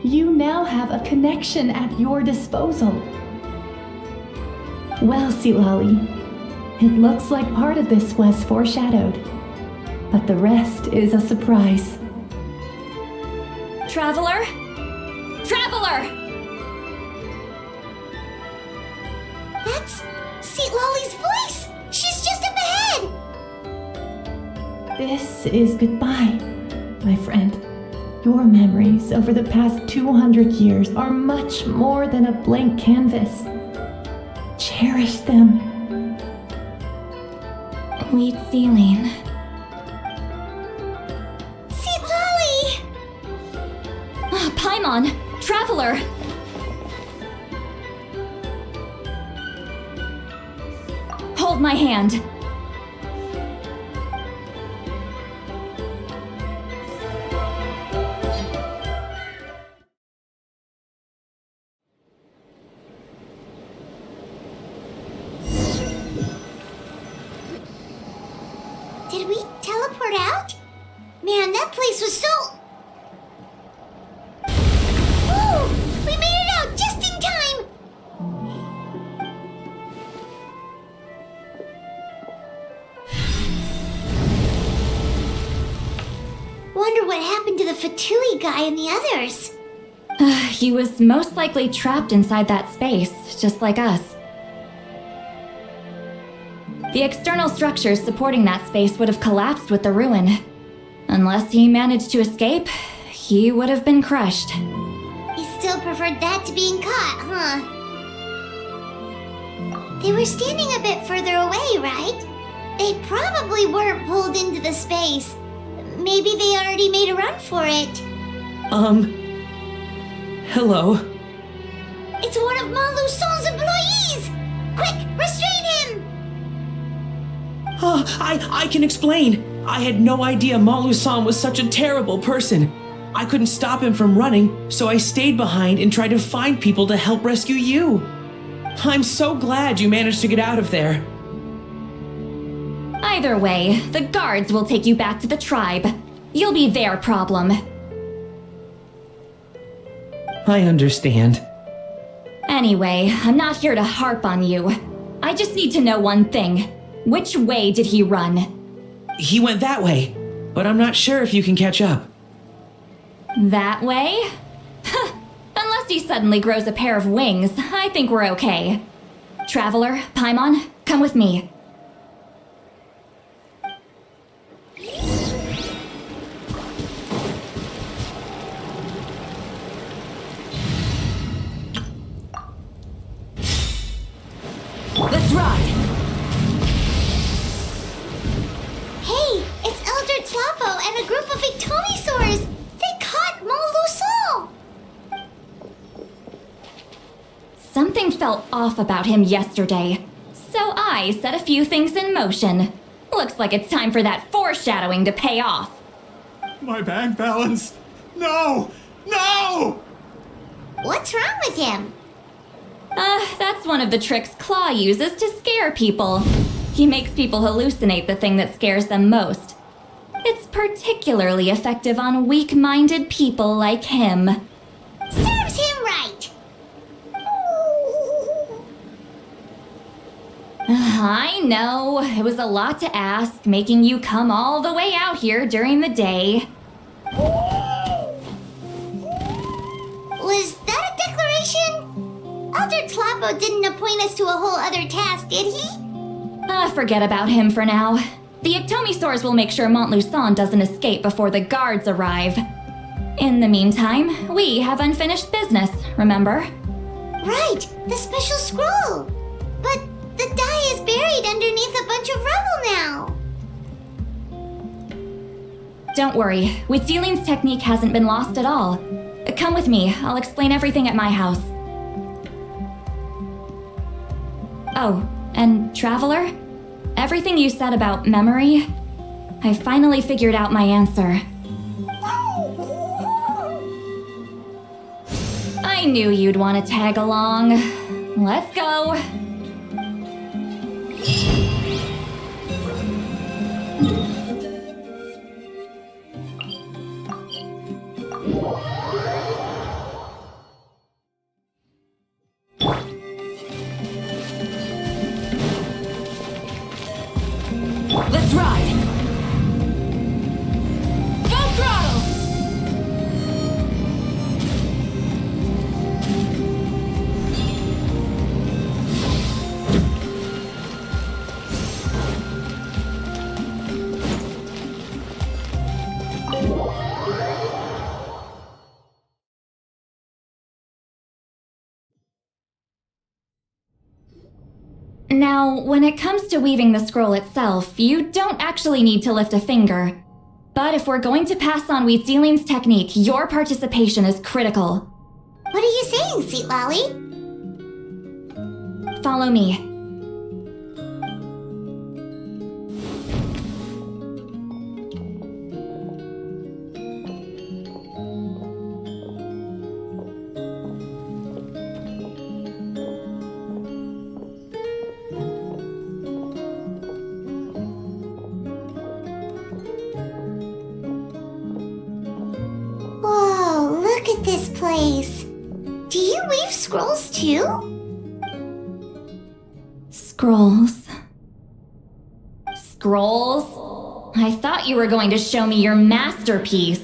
Speaker 17: You now have a connection at your disposal. Well, Citlai, it looks like part of this was foreshadowed, but the rest is a surprise.
Speaker 6: Traveler? Traveler!
Speaker 1: That's Citlai's voice! She's just up ahead!
Speaker 17: This is goodbye, my friend. Your memories over the past 200 years are much more than a blank canvas. Cherish them.
Speaker 6: Wheat ceiling.
Speaker 1: Citlai!
Speaker 6: Paimon! Traveler! Hold my hand.
Speaker 1: teleport out? Man, that place was so... Woo! We made it out just in time! Wonder what happened to the Fatui guy and the others.
Speaker 6: He was most likely trapped inside that space, just like us. The external structures supporting that space would have collapsed with the ruin. Unless he managed to escape, he would have been crushed.
Speaker 1: He still preferred that to being caught, huh? They were standing a bit further away, right? They probably weren't pulled into the space. Maybe they already made a run for it.
Speaker 2: Hello?
Speaker 1: It's one of Maluson's employees! Quick, restrain him!
Speaker 2: I can explain. I had no idea Malu-san was such a terrible person. I couldn't stop him from running, so I stayed behind and tried to find people to help rescue you. I'm so glad you managed to get out of there.
Speaker 6: Either way, the guards will take you back to the tribe. You'll be their problem.
Speaker 2: I understand.
Speaker 6: Anyway, I'm not here to harp on you. I just need to know one thing. Which way did he run?
Speaker 2: He went that way, but I'm not sure if you can catch up.
Speaker 6: That way? Unless he suddenly grows a pair of wings, I think we're okay. Traveler, Paimon, come with me.
Speaker 3: Let's ride!
Speaker 1: Hey, it's Elder Tlapo and a group of Ictomisaurs! They caught Maluson!
Speaker 6: Something felt off about him yesterday, so I set a few things in motion. Looks like it's time for that foreshadowing to pay off.
Speaker 5: My bank balance! No! No!
Speaker 1: What's wrong with him?
Speaker 6: That's one of the tricks Claw uses to scare people. He makes people hallucinate the thing that scares them most. It's particularly effective on weak-minded people like him.
Speaker 1: Serves him right!
Speaker 6: I know, it was a lot to ask, making you come all the way out here during the day.
Speaker 1: Was that a declaration? Elder Tlapo didn't appoint us to a whole other task, did he?
Speaker 6: Forget about him for now. The Ictomisaurs will make sure Montluçon doesn't escape before the guards arrive. In the meantime, we have unfinished business, remember?
Speaker 1: Right, the special scroll. But the die is buried underneath a bunch of rubble now.
Speaker 6: Don't worry, Witsilin's technique hasn't been lost at all. Come with me, I'll explain everything at my house. Oh, and Traveler? Everything you said about memory, I finally figured out my answer. I knew you'd want to tag along. Let's go.
Speaker 3: Let's ride! Full throttle!
Speaker 6: Now, when it comes to weaving the scroll itself, you don't actually need to lift a finger. But if we're going to pass on Witsilin's technique, your participation is critical.
Speaker 1: What are you saying, Citlai?
Speaker 6: Follow me.
Speaker 1: at this place. Do you weave scrolls too?
Speaker 6: Scrolls. Scrolls? I thought you were going to show me your masterpiece.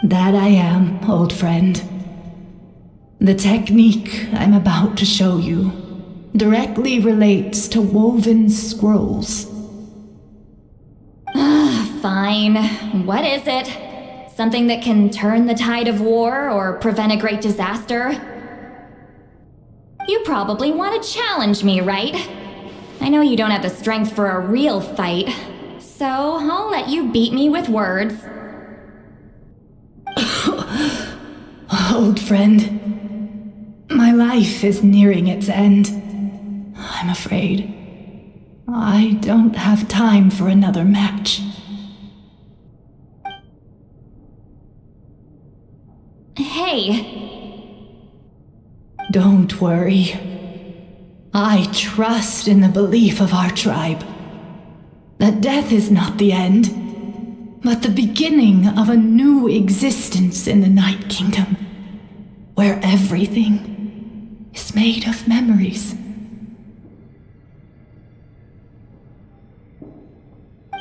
Speaker 17: That I am, old friend. The technique I'm about to show you directly relates to woven scrolls.
Speaker 6: Fine. What is it? Something that can turn the tide of war or prevent a great disaster? You probably want to challenge me, right? I know you don't have the strength for a real fight, so I'll let you beat me with words.
Speaker 17: Old friend, my life is nearing its end. I'm afraid I don't have time for another match.
Speaker 6: Hey.
Speaker 17: Don't worry. I trust in the belief of our tribe that death is not the end, but the beginning of a new existence in the Night Kingdom, where everything is made of memories.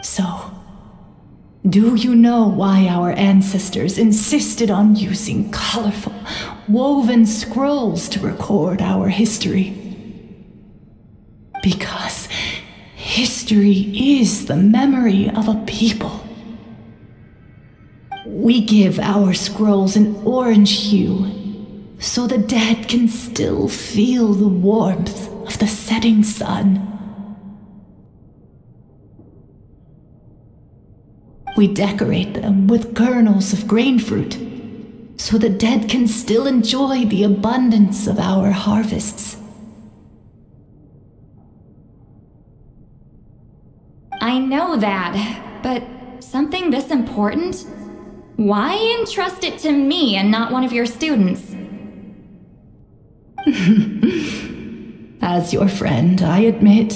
Speaker 17: So, do you know why our ancestors insisted on using colorful, woven scrolls to record our history? Because history is the memory of a people. We give our scrolls an orange hue, so the dead can still feel the warmth of the setting sun. We decorate them with kernels of grain fruit, so the dead can still enjoy the abundance of our harvests.
Speaker 6: I know that, but something this important? Why entrust it to me and not one of your students?
Speaker 17: As your friend, I admit,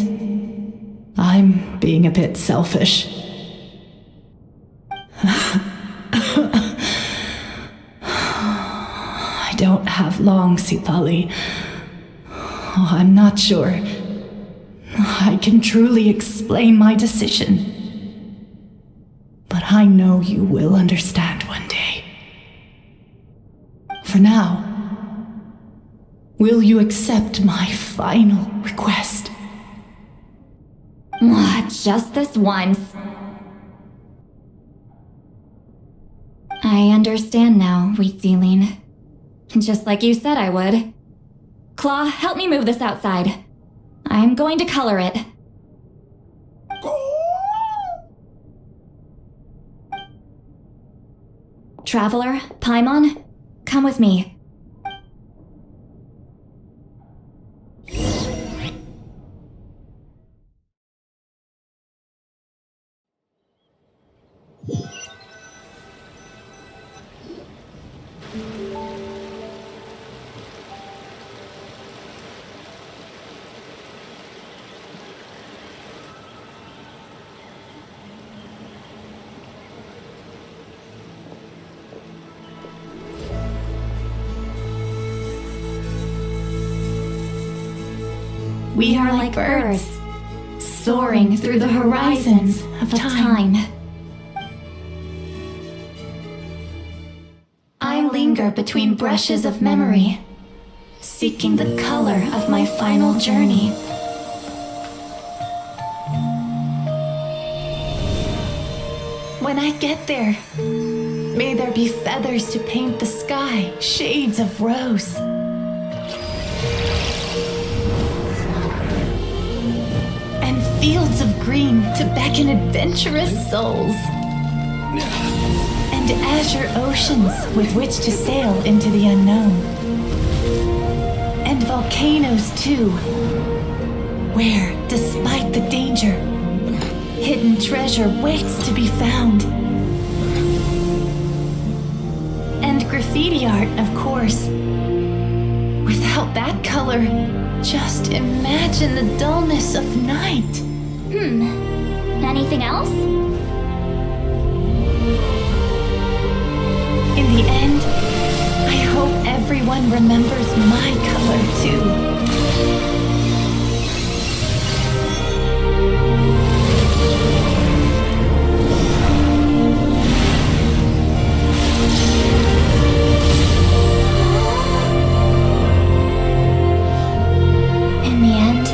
Speaker 17: I'm being a bit selfish. I don't have long, Citlai. I'm not sure I can truly explain my decision. But I know you will understand one day. For now, will you accept my final request?
Speaker 6: Just this once. I understand now, Wheatsealing. Just like you said I would. Claw, help me move this outside. I'm going to color it. Traveler, Paimon, come with me.
Speaker 17: We are like birds, soaring through the horizons of time. I linger between brushes of memory, seeking the color of my final journey. When I get there, may there be feathers to paint the sky, shades of rose. Fields of green to beckon adventurous souls. And azure oceans with which to sail into the unknown. And volcanoes too, where, despite the danger, hidden treasure waits to be found. And graffiti art, of course. Without that color, just imagine the dullness of night.
Speaker 6: Anything else?
Speaker 17: In the end, everyone remembers my color too.
Speaker 6: In the end,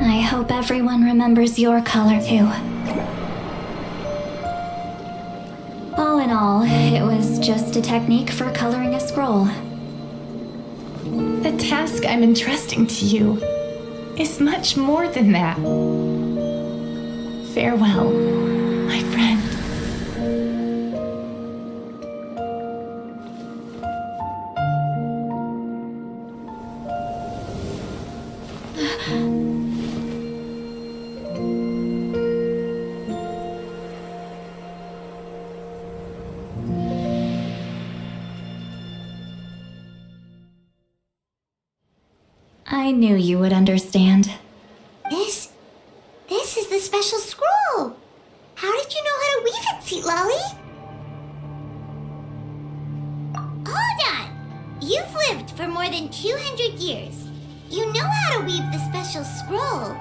Speaker 6: I hope everyone remembers your color too. All in all, it was just a technique for coloring a scroll.
Speaker 17: The task I'm entrusting to you is much more than that. Farewell, my friend.
Speaker 6: I knew you would understand.
Speaker 1: This is the special scroll. How did you know how to weave it, Citlai? Hold on. You've lived for more than 200 years. You know how to weave the special scroll.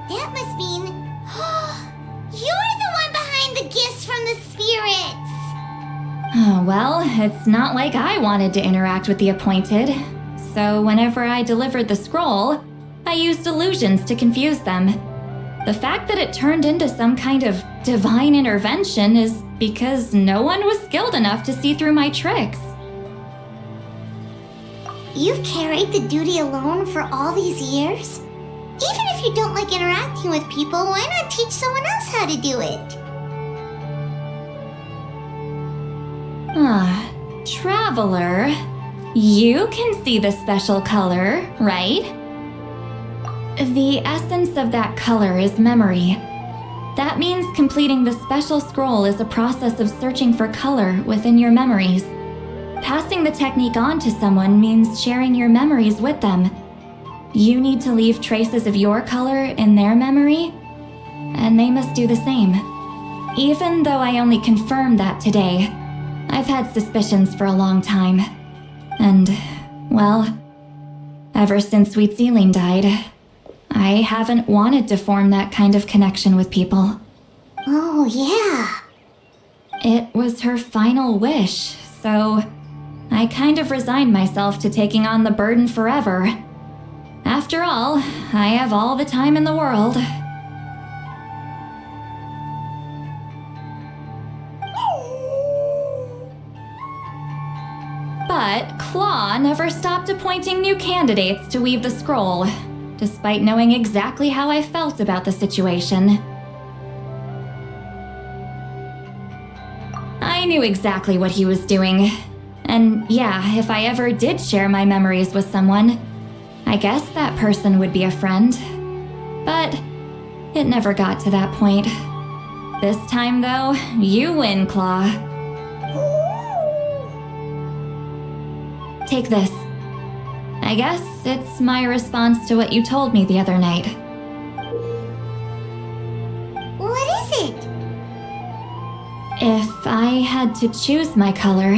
Speaker 1: That must mean you're the one behind the gifts from the spirits.
Speaker 6: Oh, well, it's not like I wanted to interact with the appointed. So whenever I delivered the scroll, I used illusions to confuse them. The fact that it turned into some kind of divine intervention is because no one was skilled enough to see through my tricks.
Speaker 1: You've carried the duty alone for all these years? Even if you don't like interacting with people, why not teach someone else how to do it?
Speaker 6: Traveler, you can see the special color, right? The essence of that color is memory. That means completing the special scroll is a process of searching for color within your memories. Passing the technique on to someone means sharing your memories with them. You need to leave traces of your color in their memory, and they must do the same. Even though I only confirmed that today, I've had suspicions for a long time. And, well, ever since Sweet Celine died, I haven't wanted to form that kind of connection with people.
Speaker 1: Oh, yeah.
Speaker 6: It was her final wish, so I kind of resigned myself to taking on the burden forever. After all, I have all the time in the world. But Claw never stopped appointing new candidates to weave the scroll, despite knowing exactly how I felt about the situation. I knew exactly what he was doing. And yeah, if I ever did share my memories with someone, I guess that person would be a friend. But it never got to that point. This time, though, you win, Claw. Take this. I guess it's my response to what you told me the other night.
Speaker 1: What is it?
Speaker 6: If I had to choose my color,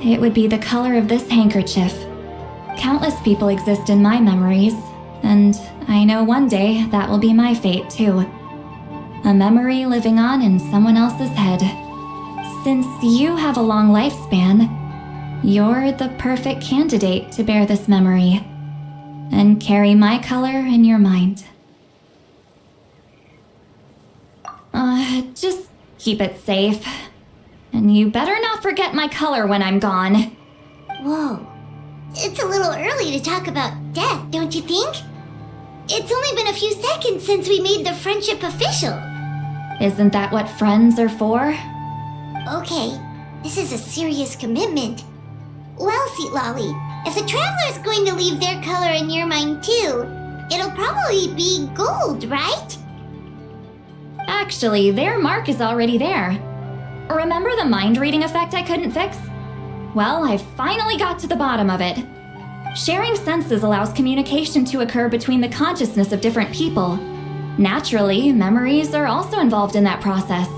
Speaker 6: it would be the color of this handkerchief. Countless people exist in my memories, and I know one day that will be my fate too. A memory living on in someone else's head. Since you have a long lifespan, you're the perfect candidate to bear this memory and carry my color in your mind. Just keep it safe. And you better not forget my color when I'm gone.
Speaker 1: Whoa. It's a little early to talk about death, don't you think? It's only been a few seconds since we made the friendship official.
Speaker 6: Isn't that what friends are for?
Speaker 1: Okay, this is a serious commitment. Well, Citlai, if the Traveler's going to leave their color in your mind too, it'll probably be gold, right?
Speaker 6: Actually, their mark is already there. Remember the mind reading effect I couldn't fix? Well, I finally got to the bottom of it. Sharing senses allows communication to occur between the consciousness of different people. Naturally, memories are also involved in that process.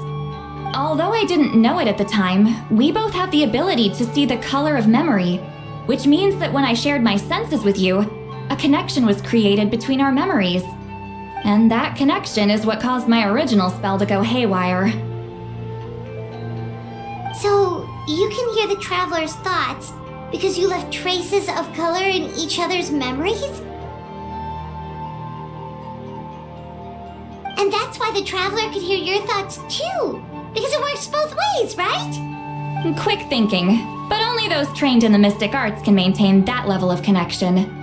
Speaker 6: Although I didn't know it at the time, we both have the ability to see the color of memory, which means that when I shared my senses with you, a connection was created between our memories. And that connection is what caused my original spell to go haywire.
Speaker 1: So, you can hear the traveler's thoughts because you left traces of color in each other's memories? And that's why the traveler could hear your thoughts too, because it works both ways, right?
Speaker 6: Quick thinking, but only those trained in the mystic arts can maintain that level of connection.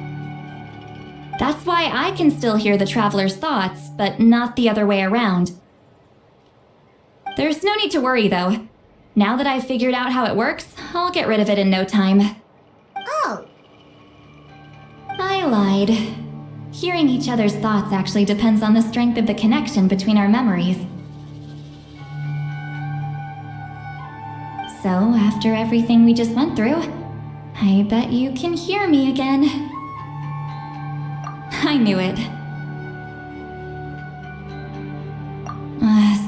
Speaker 6: That's why I can still hear the traveler's thoughts, but not the other way around. There's no need to worry though. Now that I've figured out how it works, I'll get rid of it in no time.
Speaker 1: Oh.
Speaker 6: I lied. Hearing each other's thoughts actually depends on the strength of the connection between our memories. So, after everything we just went through, I bet you can hear me again. I knew it.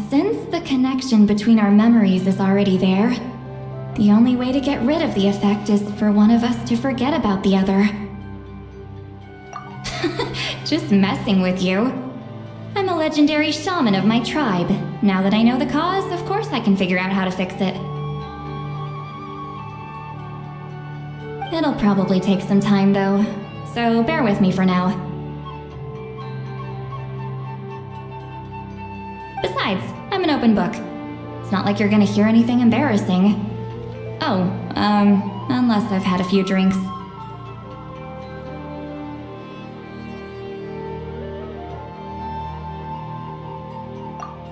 Speaker 6: Since the connection between our memories is already there, the only way to get rid of the effect is for one of us to forget about the other. Just messing with you. I'm a legendary shaman of my tribe. Now that I know the cause, of course I can figure out how to fix it. It'll probably take some time though, so bear with me for now. Besides, I'm an open book. It's not like you're gonna hear anything embarrassing. Oh, unless I've had a few drinks.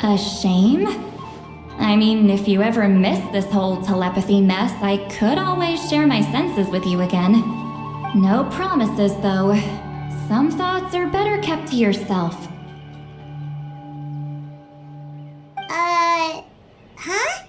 Speaker 6: A shame? I mean, if you ever miss this whole telepathy mess, I could always share my senses with you again. No promises, though. Some thoughts are better kept to yourself.
Speaker 1: Huh?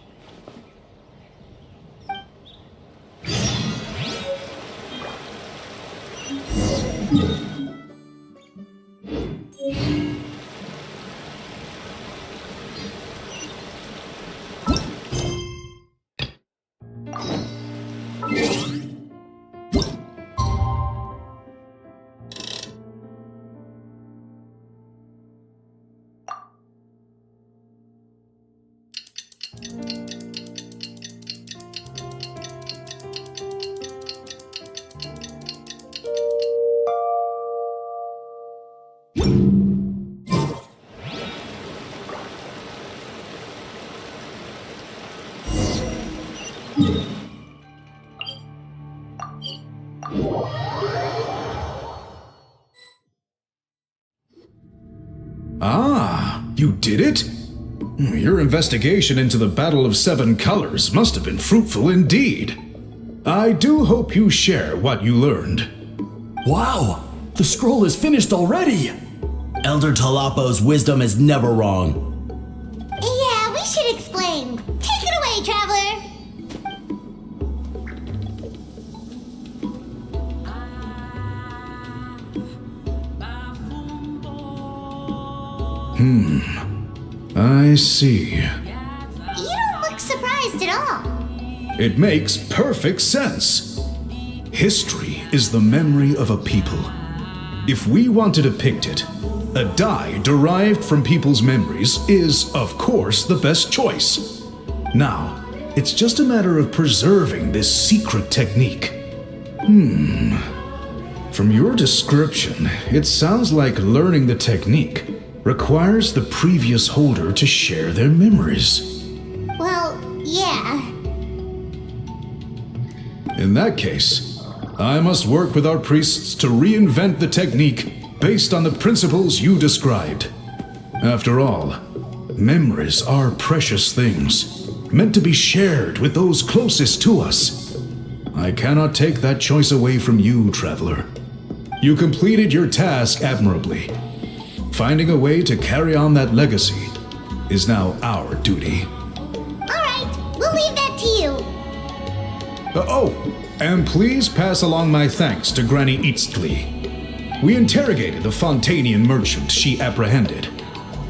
Speaker 15: Ah, you did it? Your investigation into the Battle of Seven Colors must have been fruitful indeed. I do hope you share what you learned.
Speaker 14: Wow! The scroll is finished already!
Speaker 13: Elder Talapo's wisdom is never wrong.
Speaker 1: Yeah, we should explain. Take it away, traveler!
Speaker 15: I see.
Speaker 1: You don't look surprised at all.
Speaker 15: It makes perfect sense. History is the memory of a people. If we want to depict it, a dye derived from people's memories is, of course, the best choice. Now, it's just a matter of preserving this secret technique. From your description, it sounds like learning the technique requires the previous holder to share their memories.
Speaker 1: Well, yeah.
Speaker 15: In that case, I must work with our priests to reinvent the technique based on the principles you described. After all, memories are precious things, meant to be shared with those closest to us. I cannot take that choice away from you, traveler. You completed your task admirably. Finding a way to carry on that legacy is now our duty.
Speaker 1: All right, we'll leave that to you.
Speaker 15: And please pass along my thanks to Granny Citlai. We interrogated the Fontanian merchant she apprehended.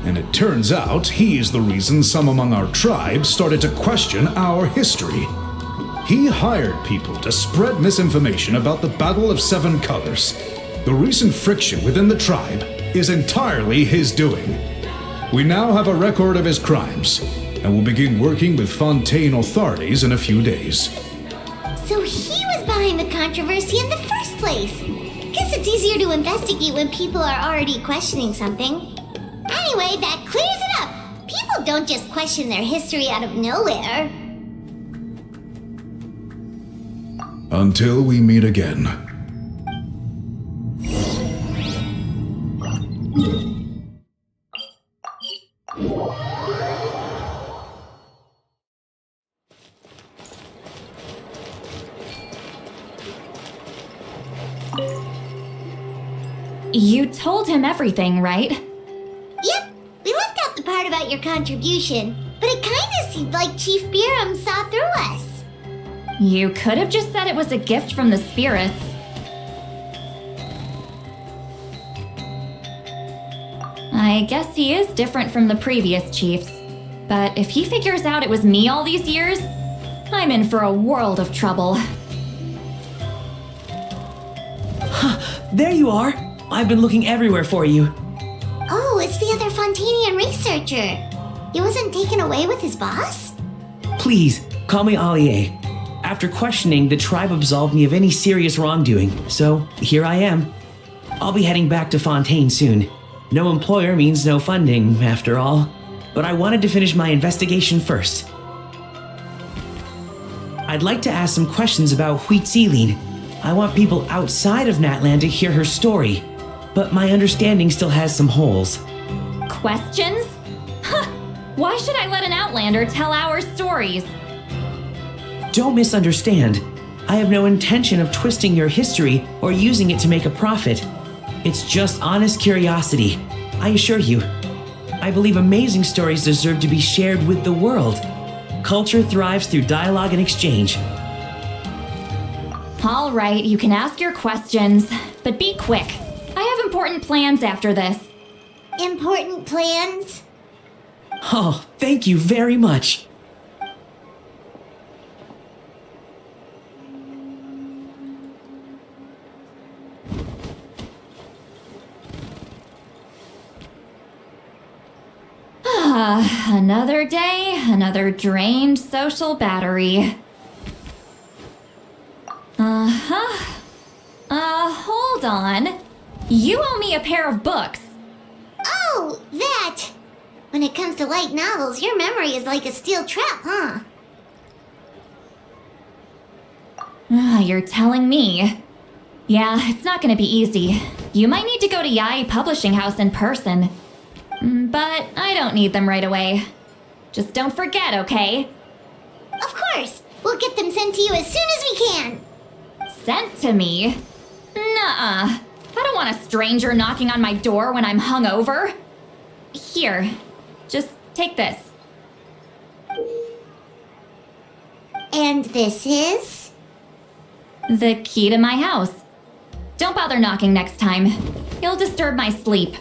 Speaker 15: And it turns out he's the reason some among our tribe started to question our history. He hired people to spread misinformation about the Battle of Seven Colors. The recent friction within the tribe is entirely his doing. We now have a record of his crimes, and will begin working with Fontaine authorities in a few days.
Speaker 1: So he was behind the controversy in the first place. Guess it's easier to investigate when people are already questioning something. Anyway, that clears it up. People don't just question their history out of nowhere.
Speaker 15: Until we meet again.
Speaker 6: You told him everything, right?
Speaker 1: Yep, we left out the part about your contribution, but it kinda seemed like Chief Biram saw through us.
Speaker 6: You could have just said it was a gift from the spirits. I guess he is different from the previous chiefs. But if he figures out it was me all these years, I'm in for a world of trouble.
Speaker 2: There you are! I've been looking everywhere for you.
Speaker 1: Oh, it's the other Fontanian researcher. He wasn't taken away with his boss?
Speaker 2: Please, call me Allier. After questioning, the tribe absolved me of any serious wrongdoing, so here I am. I'll be heading back to Fontaine soon. No employer means no funding, after all. But I wanted to finish my investigation first. I'd like to ask some questions about Huitzilin. I want people outside of Natlan to hear her story, but my understanding still has some holes.
Speaker 6: Questions? Huh! Why should I let an Outlander tell our stories?
Speaker 2: Don't misunderstand. I have no intention of twisting your history or using it to make a profit. It's just honest curiosity, I assure you. I believe amazing stories deserve to be shared with the world. Culture thrives through dialogue and exchange.
Speaker 6: All right, you can ask your questions, but be quick. I have important plans after this.
Speaker 1: Important plans?
Speaker 2: Oh, thank you very much.
Speaker 6: Another day, another drained social battery. Hold on. You owe me a pair of books.
Speaker 1: Oh, that! When it comes to light novels, your memory is like a steel trap, huh?
Speaker 6: You're telling me. Yeah, it's not gonna be easy. You might need to go to Yai Publishing House in person. But I don't need them right away. Just don't forget, okay?
Speaker 1: Of course! We'll get them sent to you as soon as we can!
Speaker 6: Sent to me? Nuh-uh. I don't want a stranger knocking on my door when I'm hungover. Here, just take this.
Speaker 1: And this is?
Speaker 6: The key to my house. Don't bother knocking next time. You'll disturb my sleep.